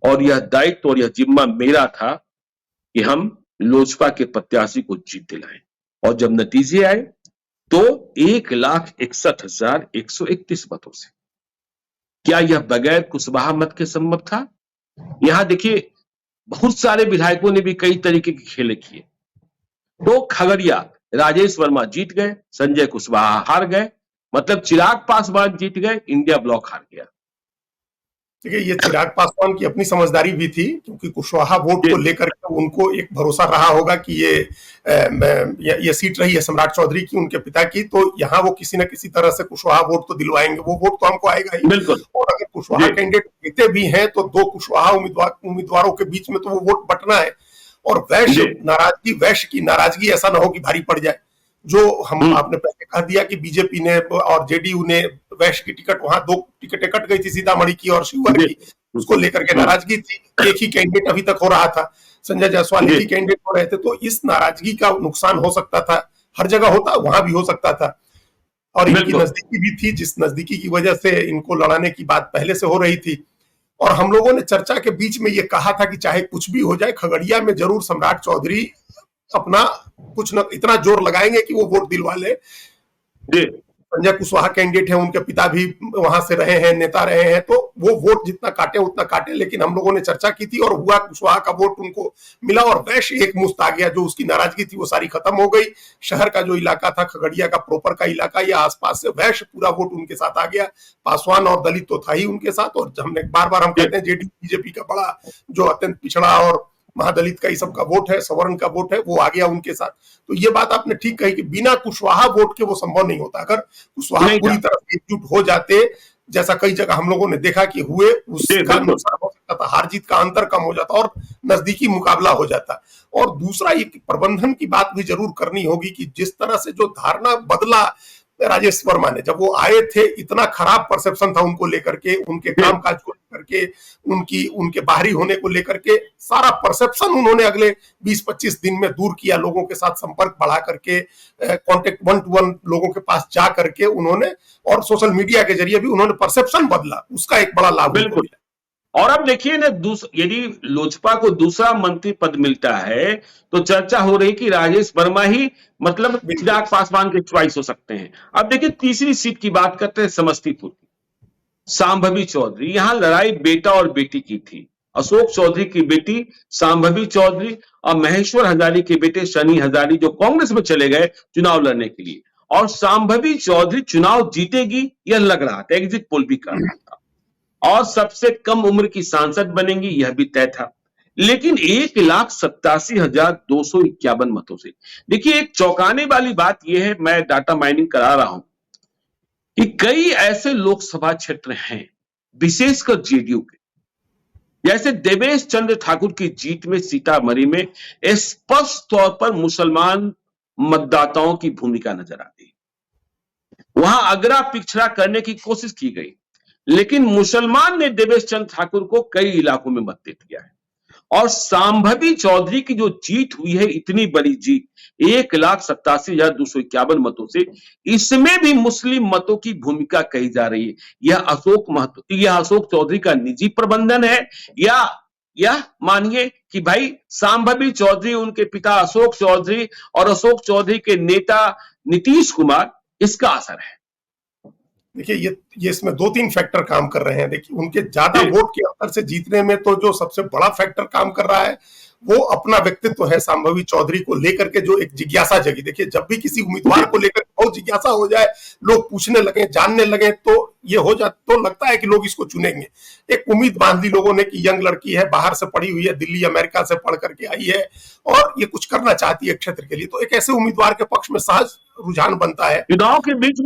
और यह दायित्व और यह जिम्मा मेरा था कि हम लोजपा के प्रत्याशी को जीत दिलाएं। और जब नतीजे आए तो 1,61,131 मतों से, क्या यह बगैर कुशवाहा मत के संभव था? यहां देखिए, बहुत सारे विधायकों ने भी कई तरीके के खेल किए। तो खगड़िया राजेश वर्मा जीत गए, संजय कुशवाहा हार गए, मतलब चिराग पासवान जीत गए, इंडिया ब्लॉक हार गया। देखिए, ये चिराग पासवान की अपनी समझदारी भी थी, क्योंकि कुशवाहा वोट को लेकर के उनको एक भरोसा रहा होगा कि ये सीट रही है सम्राट चौधरी की, उनके पिता की, तो यहाँ वो किसी न किसी तरह से कुशवाहा वोट तो दिलवाएंगे, वो वोट तो हमको आएगा ही। बिल्कुल। और अगर कुशवाहा कैंडिडेट जीते भी हैं तो दो कुशवाहा उम्मीदवारों के बीच में तो वो वोट बंटना है, और वैश्य की नाराजगी ऐसा ना हो कि भारी पड़ जाए। जो हम आपने पहले कह दिया कि बीजेपी ने और जेडीयू ने वैश्य की टिकट, वहां 2 टिकटें कट गई थी, सीतामढ़ी की और शिवहर की, उसको लेकर के नाराजगी थी। एक ही कैंडिडेट अभी तक हो रहा था, संजय जायसवाल ही कैंडिडेट हो रहे थे, तो इस नाराजगी का नुकसान हो सकता था, हर जगह होता, वहां भी हो सकता था। और इनकी नजदीकी भी थी, जिस नजदीकी की वजह से इनको लड़ाने की बात पहले से हो रही थी। और हम लोगों ने चर्चा के बीच में ये कहा था कि चाहे कुछ भी हो जाए, खगड़िया में जरूर सम्राट चौधरी अपना कुछ न इतना जोर लगाएंगे कि वो वोट दिलवा ले। जी संजय कुशवाहा कैंडिडेट है, उनके पिता भी वहां से रहे हैं, नेता रहे हैं, तो वो वोट जितना काटे उतना काटे, लेकिन हम लोगों ने चर्चा की थी और हुआ, कुशवाहा का वोट उनको मिला और वैश्य एक मुश्त आ गया। जो उसकी नाराजगी थी वो सारी खत्म हो गई। शहर का जो इलाका था, खगड़िया का प्रॉपर का इलाका या आसपास से, वैश्य पूरा वोट उनके साथ आ गया। पासवान और दलित तो था ही उनके साथ। और हमने बार बार हम कहते हैं जेडीयू बीजेपी का बड़ा जो अत्यंत पिछड़ा और महादलित का, ये सब का वोट है, सवर्ण का वोट है, वो आ गया उनके साथ। तो ये बात आपने ठीक कही कि बिना कुशवाहा वोट के वो संभव नहीं होता। अगर कुशवाहा पूरी तरह से एकजुट हो जाते, जैसा कई जगह हम लोगों ने देखा कि हुए, उसका नुकसान हो सकता था, हार जीत का अंतर कम हो जाता और नजदीकी मुकाबला हो जाता। और दूसरा, ये प्रबंधन की बात भी जरूर करनी होगी कि जिस तरह से जो धारणा बदला राजेश वर्मा ने, जब वो आए थे, इतना खराब परसेप्शन था उनको लेकर के, उनके कामकाज को लेकर के, उनके बाहरी होने को लेकर के, सारा परसेप्शन उन्होंने अगले 20-25 दिन में दूर किया। लोगों के साथ संपर्क बढ़ा करके, कांटेक्ट 1-to-1 लोगों के पास जा करके उन्होंने, और सोशल मीडिया के जरिए भी उन्होंने परसेप्शन बदला, उसका एक बड़ा लाभ बिल्कुल। और अब देखिए ना, यदि लोजपा को दूसरा मंत्री पद मिलता है तो चर्चा हो रही कि राजेश वर्मा ही मतलब चिराग पासवान के चॉइस हो सकते हैं। अब देखिए तीसरी सीट की बात करते हैं, समस्तीपुर की, सांभवी चौधरी। यहां लड़ाई बेटा और बेटी की थी। अशोक चौधरी की बेटी सांभवी चौधरी और महेश्वर हजारी के बेटे शनि हजारी, जो कांग्रेस में चले गए चुनाव लड़ने के लिए। और सांभवी चौधरी चुनाव जीतेगी यह लग रहा था, एग्जिट पोल भी कर रहा था, और सबसे कम उम्र की सांसद बनेंगी यह भी तय था। लेकिन 1,87,251 मतों से, देखिए एक चौंकाने वाली बात यह है, मैं डाटा माइनिंग करा रहा हूं, कि कई ऐसे लोकसभा क्षेत्र हैं विशेषकर जेडीयू के, जैसे देवेश चंद्र ठाकुर की जीत में सीतामढ़ी में स्पष्ट तौर पर मुसलमान मतदाताओं की भूमिका नजर आती। वहां अगड़ा पिछड़ा करने की कोशिश की गई, लेकिन मुसलमान ने देवेश चंद्र ठाकुर को कई इलाकों में मत दे दिया है। और सांभवी चौधरी की जो जीत हुई है, इतनी बड़ी जीत, 1,87,251 मतों से, इसमें भी मुस्लिम मतों की भूमिका कही जा रही है। यह अशोक चौधरी का निजी प्रबंधन है, या मानिए कि भाई सांभवी चौधरी, उनके पिता अशोक चौधरी और अशोक चौधरी के नेता नीतीश कुमार, इसका असर है। देखिए ये इसमें 2-3 फैक्टर काम कर रहे हैं। देखिए उनके ज्यादा वोट के अंतर से जीतने में तो जो सबसे बड़ा फैक्टर काम कर रहा है वो अपना व्यक्तित्व है। सांभवी चौधरी को लेकर के जो एक जिज्ञासा जगी, देखिए जब भी किसी उम्मीदवार को लेकर बहुत जिज्ञासा हो जाए, लोग पूछने लगे, जानने लगे, तो ये हो जाए तो लगता है कि लोग इसको चुनेंगे। एक उम्मीद बांध ली लोगों ने कि यंग लड़की है, बाहर से पढ़ी हुई है, दिल्ली अमेरिका से पढ़ करके आई है और ये कुछ करना चाहती है क्षेत्र के लिए, तो एक ऐसे उम्मीदवार के पक्ष में सहज रुझान बनता है। चुनाव के बीच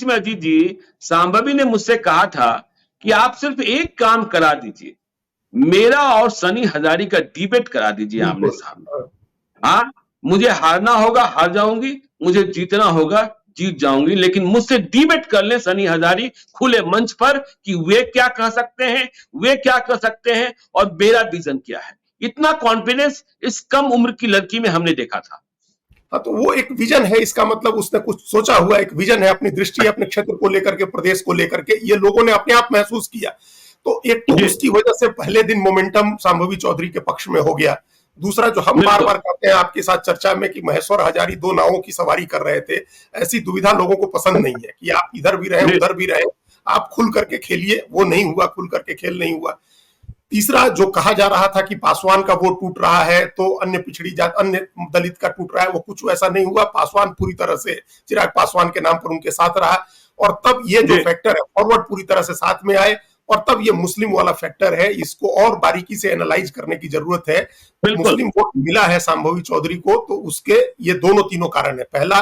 में अजीत जी, सांभवी ने मुझसे कहा था कि आप सिर्फ एक काम करा दीजिए, मेरा और सनी हजारी का डिबेट करा दीजिए आमने सामने। हाँ, मुझे हारना होगा, हार जाऊंगी, मुझे जीतना होगा, जीत जाऊंगी, लेकिन मुझसे डिबेट कर ले सनी हजारी खुले मंच पर कि वे क्या कह सकते हैं, वे क्या कर सकते हैं और मेरा विजन क्या है। इतना कॉन्फिडेंस इस कम उम्र की लड़की में हमने देखा था। हाँ, तो वो एक विजन है, इसका मतलब उसने कुछ सोचा हुआ एक विजन है, अपनी दृष्टि अपने क्षेत्र को लेकर के, प्रदेश को लेकर के, ये लोगों ने अपने आप महसूस किया। तो एक तो उसकी वजह से पहले दिन मोमेंटम सांभवी चौधरी के पक्ष में हो गया। दूसरा, जो हम बार बार कहते हैं आपके साथ चर्चा में कि महेश्वर हजारी 2 नावों की सवारी कर रहे थे, ऐसी दुविधा लोगों को पसंद नहीं है कि आप इधर भी रहे उधर भी रहे, आप खुल करके खेलिए। वो नहीं हुआ, खुल करके खेल नहीं हुआ। तीसरा, जो कहा जा रहा था कि पासवान का वोट टूट रहा है तो अन्य पिछड़ी जात, अन्य दलित का टूट रहा है, वो कुछ ऐसा नहीं हुआ। पासवान पूरी तरह से चिराग पासवान के नाम पर उनके साथ रहा, और तब ये जो फैक्टर है फॉरवर्ड पूरी तरह से साथ में आए, और तब ये मुस्लिम वाला फैक्टर है, इसको और बारीकी से एनालाइज करने की जरूरत है। मुस्लिम वोट मिला है सांभवी चौधरी को, तो उसके ये तीनों कारण है। पहला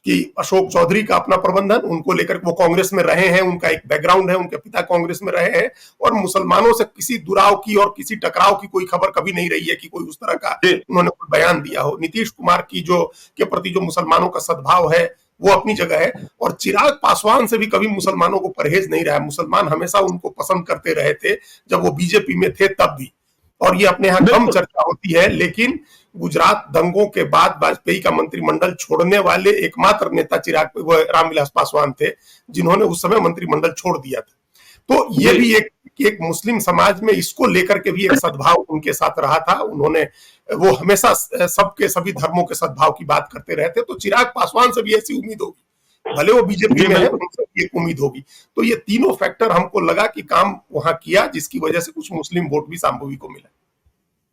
कि अशोक चौधरी का अपना प्रबंधन, उनको लेकर वो कांग्रेस में रहे हैं, उनका एक बैकग्राउंड है, उनके पिता कांग्रेस में रहे हैं, और मुसलमानों से किसी दुराव की और किसी टकराव की कोई खबर कभी नहीं रही है कि कोई उस तरह का उन्होंने कोई बयान दिया हो। नीतीश कुमार की के प्रति जो मुसलमानों का सद्भाव है वो अपनी जगह है, और चिराग पासवान से भी कभी मुसलमानों को परहेज नहीं रहा। मुसलमान हमेशा उनको पसंद करते रहे थे, जब वो बीजेपी में थे तब भी, और ये अपने यहाँ कम चर्चा होती है। लेकिन गुजरात दंगों के बाद वाजपेयी का मंत्रिमंडल छोड़ने वाले एकमात्र नेता रामविलास पासवान थे, जिन्होंने उस समय मंत्रिमंडल छोड़ दिया था। तो ये भी एक मुस्लिम समाज में इसको लेकर के भी एक सद्भाव उनके साथ रहा था। उन्होंने वो हमेशा सबके सभी धर्मों के सद्भाव की बात करते रहते। तो चिराग पासवान से भी ऐसी उम्मीद होगी, भले वो बीजेपी में है, उनसे भी एक उम्मीद होगी। तो ये तीनों फैक्टर हमको लगा कि काम वहां किया, जिसकी वजह से कुछ मुस्लिम वोट भी सांभवी को मिला।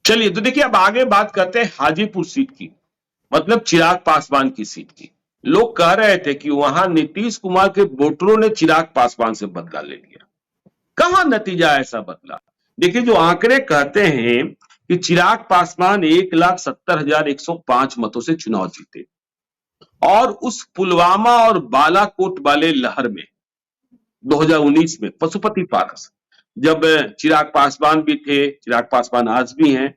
चलिए, तो देखिए अब आगे बात करते हैं हाजीपुर सीट की, मतलब चिराग पासवान की सीट की। लोग कह रहे थे कि वहां नीतीश कुमार के वोटरों ने चिराग पासवान से बदला ले लिया। कहां नतीजा ऐसा बदला? देखिए, जो आंकड़े कहते हैं कि चिराग पासवान 1,70,105 मतों से चुनाव जीते, और उस पुलवामा और बालाकोट वाले लहर में 2019 में पशुपति पारस, जब चिराग पासवान भी थे, चिराग पासवान आज भी हैं,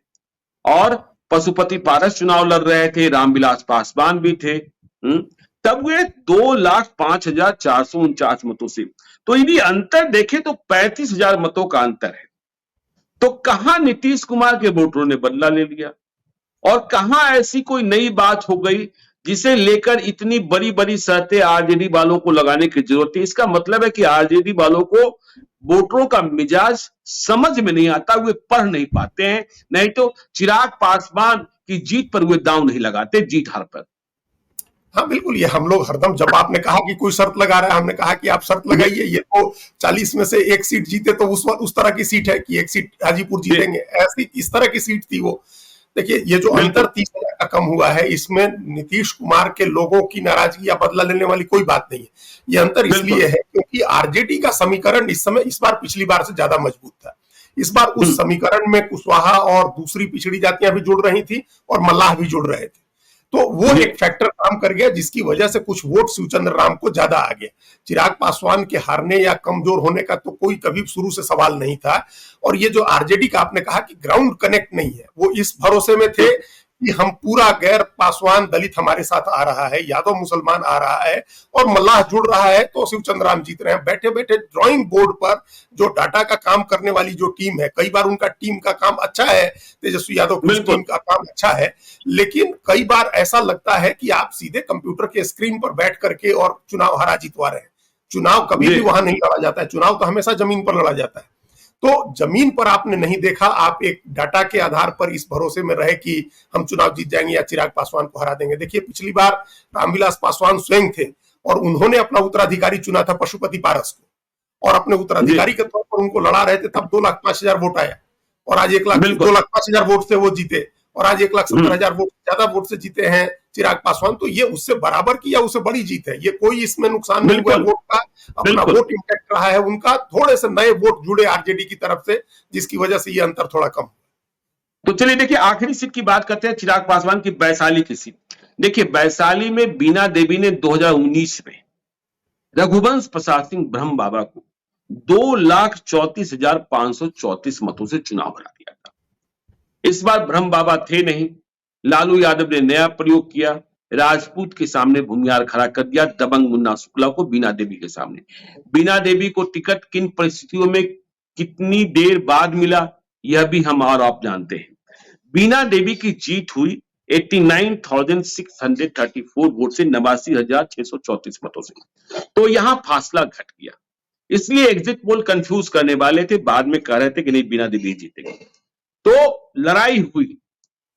और पशुपति पारस चुनाव लड़ रहे थे, रामविलास पासवान भी थे, तब वे 2,05,449 मतों से। तो यदि अंतर देखें तो 35,000 मतों का अंतर है। तो कहां नीतीश कुमार के वोटरों ने बदला ले लिया, और कहां ऐसी कोई नई बात हो गई जिसे लेकर इतनी बड़ी बड़ी शर्तें आरजेडी वालों को लगाने की जरूरत है? इसका मतलब है कि आरजेडी वालों को वोटरों का मिजाज समझ में नहीं आता, वे पढ़ नहीं पाते हैं। नहीं तो चिराग पासवान की जीत पर वे दांव नहीं लगाते, जीत हार पर। हाँ बिल्कुल, ये हम लोग हरदम, जब आपने कहा कि कोई शर्त लगा रहा है, हमने कहा कि आप शर्त लगाइए। ये तो 40 में से एक सीट जीते तो उस तरह की सीट है कि एक सीट हाजीपुर जीतेंगे, ऐसी इस तरह की सीट थी वो। देखिए, ये जो अंतर 30,000 का कम हुआ है, इसमें नीतीश कुमार के लोगों की नाराजगी या बदला लेने वाली कोई बात नहीं है। ये अंतर इसलिए है क्योंकि आरजेडी का समीकरण इस बार पिछली बार से ज्यादा मजबूत था। इस बार उस समीकरण में कुशवाहा और दूसरी पिछड़ी जातियां भी जुड़ रही थी और मल्लाह भी जुड़ रहे थे। तो वो एक फैक्टर काम कर गया, जिसकी वजह से कुछ वोट शिवचंद्र राम को ज्यादा आ गया। चिराग पासवान के हारने या कमजोर होने का तो कोई कभी शुरू से सवाल नहीं था। और ये जो आरजेडी का आपने कहा कि ग्राउंड कनेक्ट नहीं है, वो इस भरोसे में थे कि हम पूरा गैर पासवान दलित हमारे साथ आ रहा है, यादव मुसलमान आ रहा है और मल्लाह जुड़ रहा है, तो शिवचंद्र राम जीत रहे हैं। बैठे बैठे ड्राइंग बोर्ड पर जो डाटा का काम करने वाली जो टीम है, कई बार उनका टीम का काम अच्छा है, तेजस्वी यादव की टीम का काम अच्छा है, लेकिन कई बार ऐसा लगता है कि आप सीधे कंप्यूटर के स्क्रीन पर बैठ करके और चुनाव हरा जितवा रहे हैं। चुनाव कभी भी वहां नहीं लड़ा जाता है, चुनाव तो हमेशा जमीन पर लड़ा जाता है। तो जमीन पर आपने नहीं देखा, आप एक डाटा के आधार पर इस भरोसे में रहे कि हम चुनाव जीत जाएंगे या चिराग पासवान को हरा देंगे। देखिए, पिछली बार रामविलास पासवान स्वयं थे और उन्होंने अपना उत्तराधिकारी चुना था पशुपति पारस को, और अपने उत्तराधिकारी के तौर पर उनको लड़ा रहे थे। तब 2,05,000 वोट आया और आज 2,05,000 वोट से वो जीते, और आज 1,70,000 वोट ज्यादा वोट से जीते हैं चिराग पासवान। तो ये उससे बराबर की या उससे बड़ी जीत है। ये कोई इसमें नुकसान नहीं हुआ वोट का, अपना वोट इंटैक्ट रहा है उनका। थोड़े से नए वोट जुड़े आरजेडी की तरफ से, जिसकी वजह से ये अंतर थोड़ा कम। तो चलिए देखिए, आखिरी सीट की बात करते हैं, चिराग पासवान की वैशाली की सीट। देखिए, वैशाली में बीना देवी ने 2019 में रघुवंश प्रसाद सिंह ब्रह्म बाबा को 2,34,534 मतों से चुनाव हरा दिया था। इस बार ब्रह्म बाबा थे नहीं, लालू यादव ने नया प्रयोग किया, राजपूत के सामने भूमिहार खड़ा कर दिया, दबंग मुन्ना शुक्ला को बीना देवी के सामने। बीना देवी को टिकट किन परिस्थितियों में कितनी देर बाद मिला, यह भी हम और आप जानते हैं। बीना देवी की जीत हुई 89,634 वोट से 89,634 मतों से। तो यहां फासला घट गया, इसलिए एग्जिट पोल कंफ्यूज करने वाले थे, बाद में कह रहे थे कि नहीं बीना देवी जीतेंगे। तो लड़ाई हुई,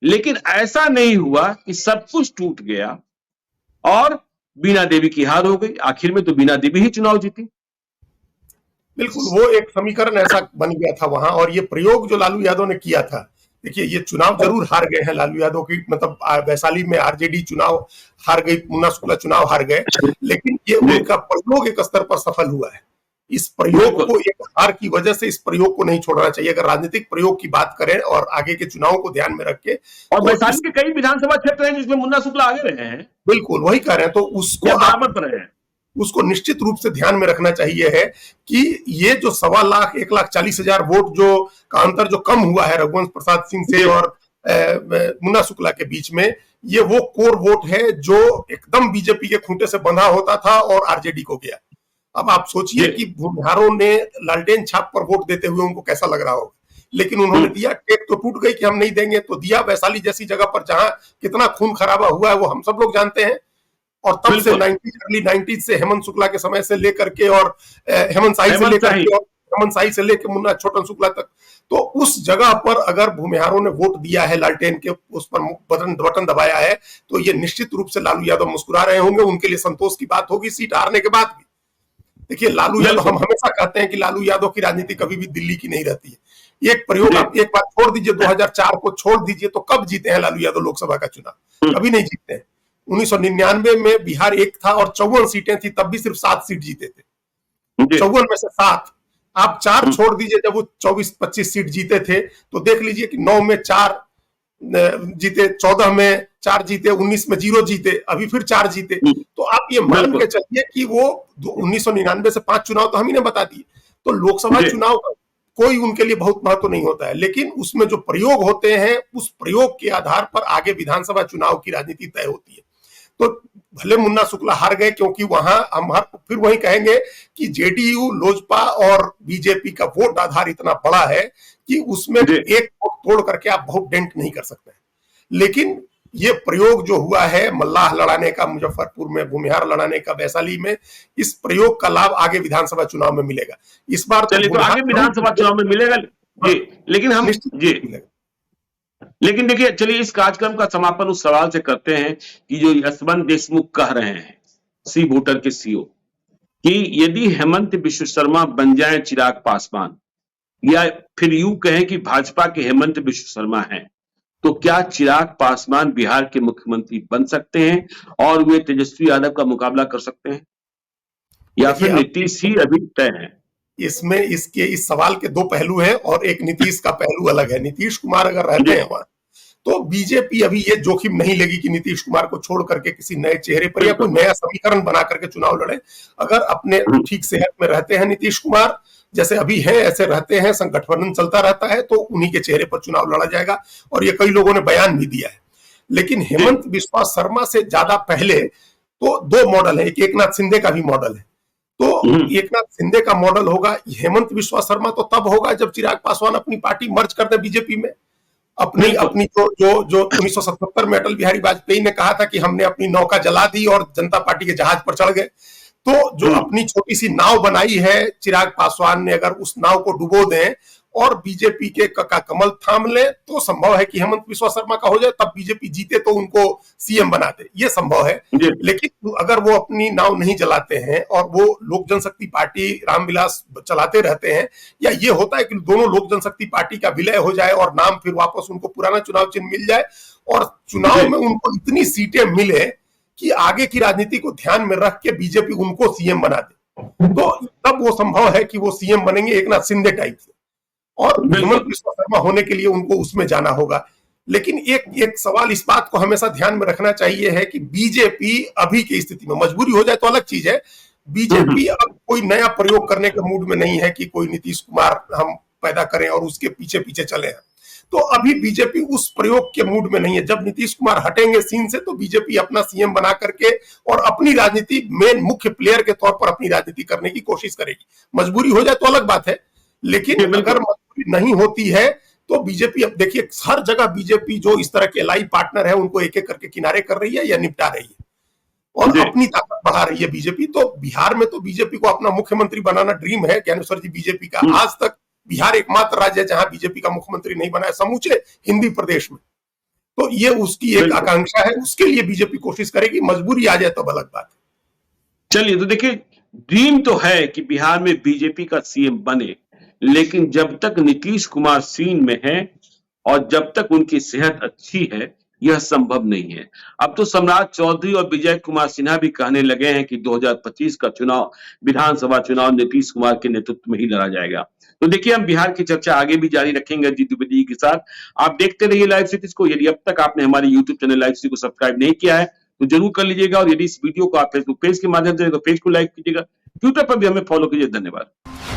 लेकिन ऐसा नहीं हुआ कि सब कुछ टूट गया और बीना देवी की हार हो गई। आखिर में तो बीना देवी ही चुनाव जीती। बिल्कुल, वो एक समीकरण ऐसा बन गया था वहां। और ये प्रयोग जो लालू यादव ने किया था, देखिए ये चुनाव जरूर हार गए हैं लालू यादव की, मतलब वैशाली में आरजेडी चुनाव हार गई, मुन्ना शुक्ला चुनाव हार गए, लेकिन ये उनका प्रयोग एक स्तर पर सफल हुआ है। इस प्रयोग को, एक हार की वजह से इस प्रयोग को नहीं छोड़ना चाहिए। अगर राजनीतिक प्रयोग की बात करें और आगे के चुनाव को ध्यान में रख के, और वैशाली के कई विधानसभा क्षेत्र हैं जिसमें मुन्ना शुक्ला आगे रहे हैं। बिल्कुल वही कह रहे हैं, तो उसको निश्चित रूप से ध्यान में रखना चाहिए है कि ये जो 1,40,000 1,40,000 वोट जो का अंतर जो कम हुआ है रघुवंश प्रसाद सिंह से और मुन्ना शुक्ला के बीच में, ये वो कोर वोट है जो एकदम बीजेपी के खूंटे से बंधा होता था और आरजेडी को गया। अब आप सोचिए कि भूमिहारों ने लालटेन छाप पर वोट देते हुए उनको कैसा लग रहा होगा, लेकिन उन्होंने दिया। टेक तो टूट गई कि हम नहीं देंगे, तो दिया। वैशाली जैसी जगह पर जहां कितना खून खराबा हुआ है वो हम सब लोग जानते हैं। और तब से अर्ली 90s से हेमंत शुक्ला के समय से लेकर के और हेमंत शाही से लेकर के रमन साई से लेके मुन्ना छोटन शुक्ला तक। तो उस जगह पर अगर भूमिहारों ने वोट दिया है, लालटेन के उस पर बटन दबाया है, तो ये निश्चित रूप से लालू यादव मुस्कुरा रहे होंगे, उनके लिए संतोष की बात होगी सीट हारने के बाद भी। देखिए लालू यादव, हम हमेशा कहते हैं कि लालू यादव की राजनीति कभी भी दिल्ली की नहीं रहती है। एक प्रयोग आप एक बार छोड़ दीजिए, 2004 को छोड़ दीजिए, तो कब जीते हैं लालू यादव लोकसभा का चुनाव? कभी नहीं जीते हैं। 1999 में बिहार एक था और 54 सीटें थी, तब भी सिर्फ 7 सीट जीते थे, 54 में से 7। आप 4 छोड़ दीजिए, जब वो 24-25 सीट जीते थे, तो देख लीजिए कि 9 में 4 जीते, 14 में 4 जीते, 19 में 0 जीते, अभी फिर 4 जीते। तो आप ये मान के चलिए कि वो 1999 से 5 चुनाव तो हम ही ने बता दिए। तो लोकसभा चुनाव का कोई उनके लिए बहुत महत्व नहीं होता है, लेकिन उसमें जो प्रयोग होते हैं, उस प्रयोग के आधार पर आगे विधानसभा चुनाव की राजनीति तय होती है। तो भले मुन्ना शुक्ला हार गए, क्योंकि वहां हम फिर वही कहेंगे कि जेडीयू, लोजपा और बीजेपी का वोट आधार इतना बड़ा है कि उसमें एक वोट तोड़ करके आप बहुत डेंट नहीं कर सकते। लेकिन ये प्रयोग जो हुआ है मल्लाह लड़ाने का मुजफ्फरपुर में, भूमिहार लड़ाने का वैशाली में, इस प्रयोग का लाभ आगे विधानसभा चुनाव में मिलेगा। इस बार तो आगे विधानसभा चुनाव में मिलेगा जी, लेकिन हम जी, लेकिन देखिए, चलिए इस कार्यक्रम का समापन उस सवाल से करते हैं कि जो यशवंत देशमुख कह रहे हैं, सी वोटर के सीओ, कि यदि हेमंत बिश्व शर्मा बन जाए चिराग पासवान, या फिर यूं कहें कि भाजपा के हेमंत बिश्व शर्मा हैं, तो क्या चिराग पासवान बिहार के मुख्यमंत्री बन सकते हैं और वे तेजस्वी यादव का मुकाबला कर सकते हैं, या फिर नीतीश ही अभी तय है? इसमें इस सवाल के 2 पहलू हैं और एक नीतीश का पहलू अलग है। नीतीश कुमार अगर रहते हैं वहां, तो बीजेपी अभी ये जोखिम नहीं लेगी कि नीतीश कुमार को छोड़ करके किसी नए चेहरे पर या कोई नया समीकरण बना करके चुनाव लड़े। अगर अपने ठीक सेहत में रहते हैं नीतीश कुमार, जैसे अभी है ऐसे रहते हैं, संगठन चलता रहता है, तो उन्हीं के चेहरे पर चुनाव लड़ा जाएगा, और ये कई लोगों ने बयान भी दिया है। लेकिन हेमंत बिस्वा शर्मा से ज्यादा पहले तो 2 मॉडल है, एक नाथ शिंदे का भी मॉडल है। तो एकनाथ शिंदे का मॉडल होगा, हेमंत बिस्वा शर्मा तो तब होगा जब चिराग पासवान अपनी पार्टी मर्ज कर दे बीजेपी में। अपनी जो 1977 में अटल बिहारी वाजपेयी ने कहा था कि हमने अपनी नौका जला दी और जनता पार्टी के जहाज पर चढ़ गए, तो जो अपनी छोटी सी नाव बनाई है चिराग पासवान ने, अगर उस नाव को डुबो दें और बीजेपी के का कमल थाम ले, तो संभव है कि हेमंत बिस्वा शर्मा का हो जाए, तब बीजेपी जीते तो उनको सीएम बना दे, ये संभव है। लेकिन अगर वो अपनी नाव नहीं जलाते हैं और वो लोक जनशक्ति पार्टी रामविलास चलाते रहते हैं, या ये होता है कि दोनों लोक जनशक्ति पार्टी का विलय हो जाए और नाम फिर वापस उनको पुराना चुनाव चिन्ह मिल जाए और चुनाव में उनको इतनी सीटें मिले कि आगे की राजनीति को ध्यान में रख के बीजेपी उनको सीएम बना दे, तो तब वो संभव है कि वो सीएम बनेंगे एकनाथ शिंदे टाइप से, और हेमंत बिस्वा शर्मा होने के लिए उनको उसमें जाना होगा। लेकिन एक सवाल इस बात को हमेशा ध्यान में रखना चाहिए है कि बीजेपी अभी की स्थिति में, मजबूरी हो जाए तो अलग चीज है, बीजेपी अब कोई नया प्रयोग करने के मूड में नहीं है कि कोई नीतीश कुमार हम पैदा करें और उसके पीछे पीछे चले हैं। तो अभी बीजेपी उस प्रयोग के मूड में नहीं है। जब नीतीश कुमार हटेंगे सीन से, तो बीजेपी अपना सीएम बना करके और अपनी राजनीति मेन मुख्य प्लेयर के तौर पर अपनी राजनीति करने की कोशिश करेगी। मजबूरी हो जाए तो अलग बात है, लेकिन अगर मजबूरी नहीं होती है तो बीजेपी, अब देखिए हर जगह बीजेपी जो इस तरह के एलाई पार्टनर है उनको एक एक करके किनारे कर रही है या निपटा रही है और अपनी ताकत बढ़ा रही है बीजेपी। तो बिहार में तो बीजेपी को अपना मुख्यमंत्री बनाना ड्रीम है ज्ञानेश्वर जी बीजेपी का। आज तक बिहार एकमात्र राज्य है जहां बीजेपी का मुख्यमंत्री नहीं बना है समूचे हिंदी प्रदेश में। तो ये उसकी एक आकांक्षा है, उसके लिए बीजेपी कोशिश करेगी। मजबूरी आ जाए तो अलग बात है। चलिए, तो देखिए ड्रीम तो है कि बिहार में बीजेपी का सीएम बने, लेकिन जब तक नीतीश कुमार सीन में है और जब तक उनकी सेहत अच्छी है, यह संभव नहीं है। अब तो सम्राट चौधरी और विजय कुमार सिन्हा भी कहने लगे हैं कि 2025 का चुनाव, विधानसभा चुनाव नीतीश कुमार के नेतृत्व में ही लड़ा जाएगा। तो देखिए, हम बिहार की चर्चा आगे भी जारी रखेंगे अजीत द्विवेदी जी के साथ। आप देखते रहिए लाइव सिटीज को। यदि अब तक आपने हमारे यूट्यूब चैनल लाइव सिटी को सब्सक्राइब नहीं किया है तो जरूर कर लीजिएगा, और यदि इस वीडियो को आप फेसबुक पेज के माध्यम से पेज को लाइक कीजिएगा, ट्विटर पर भी हमें फॉलो कीजिए। धन्यवाद।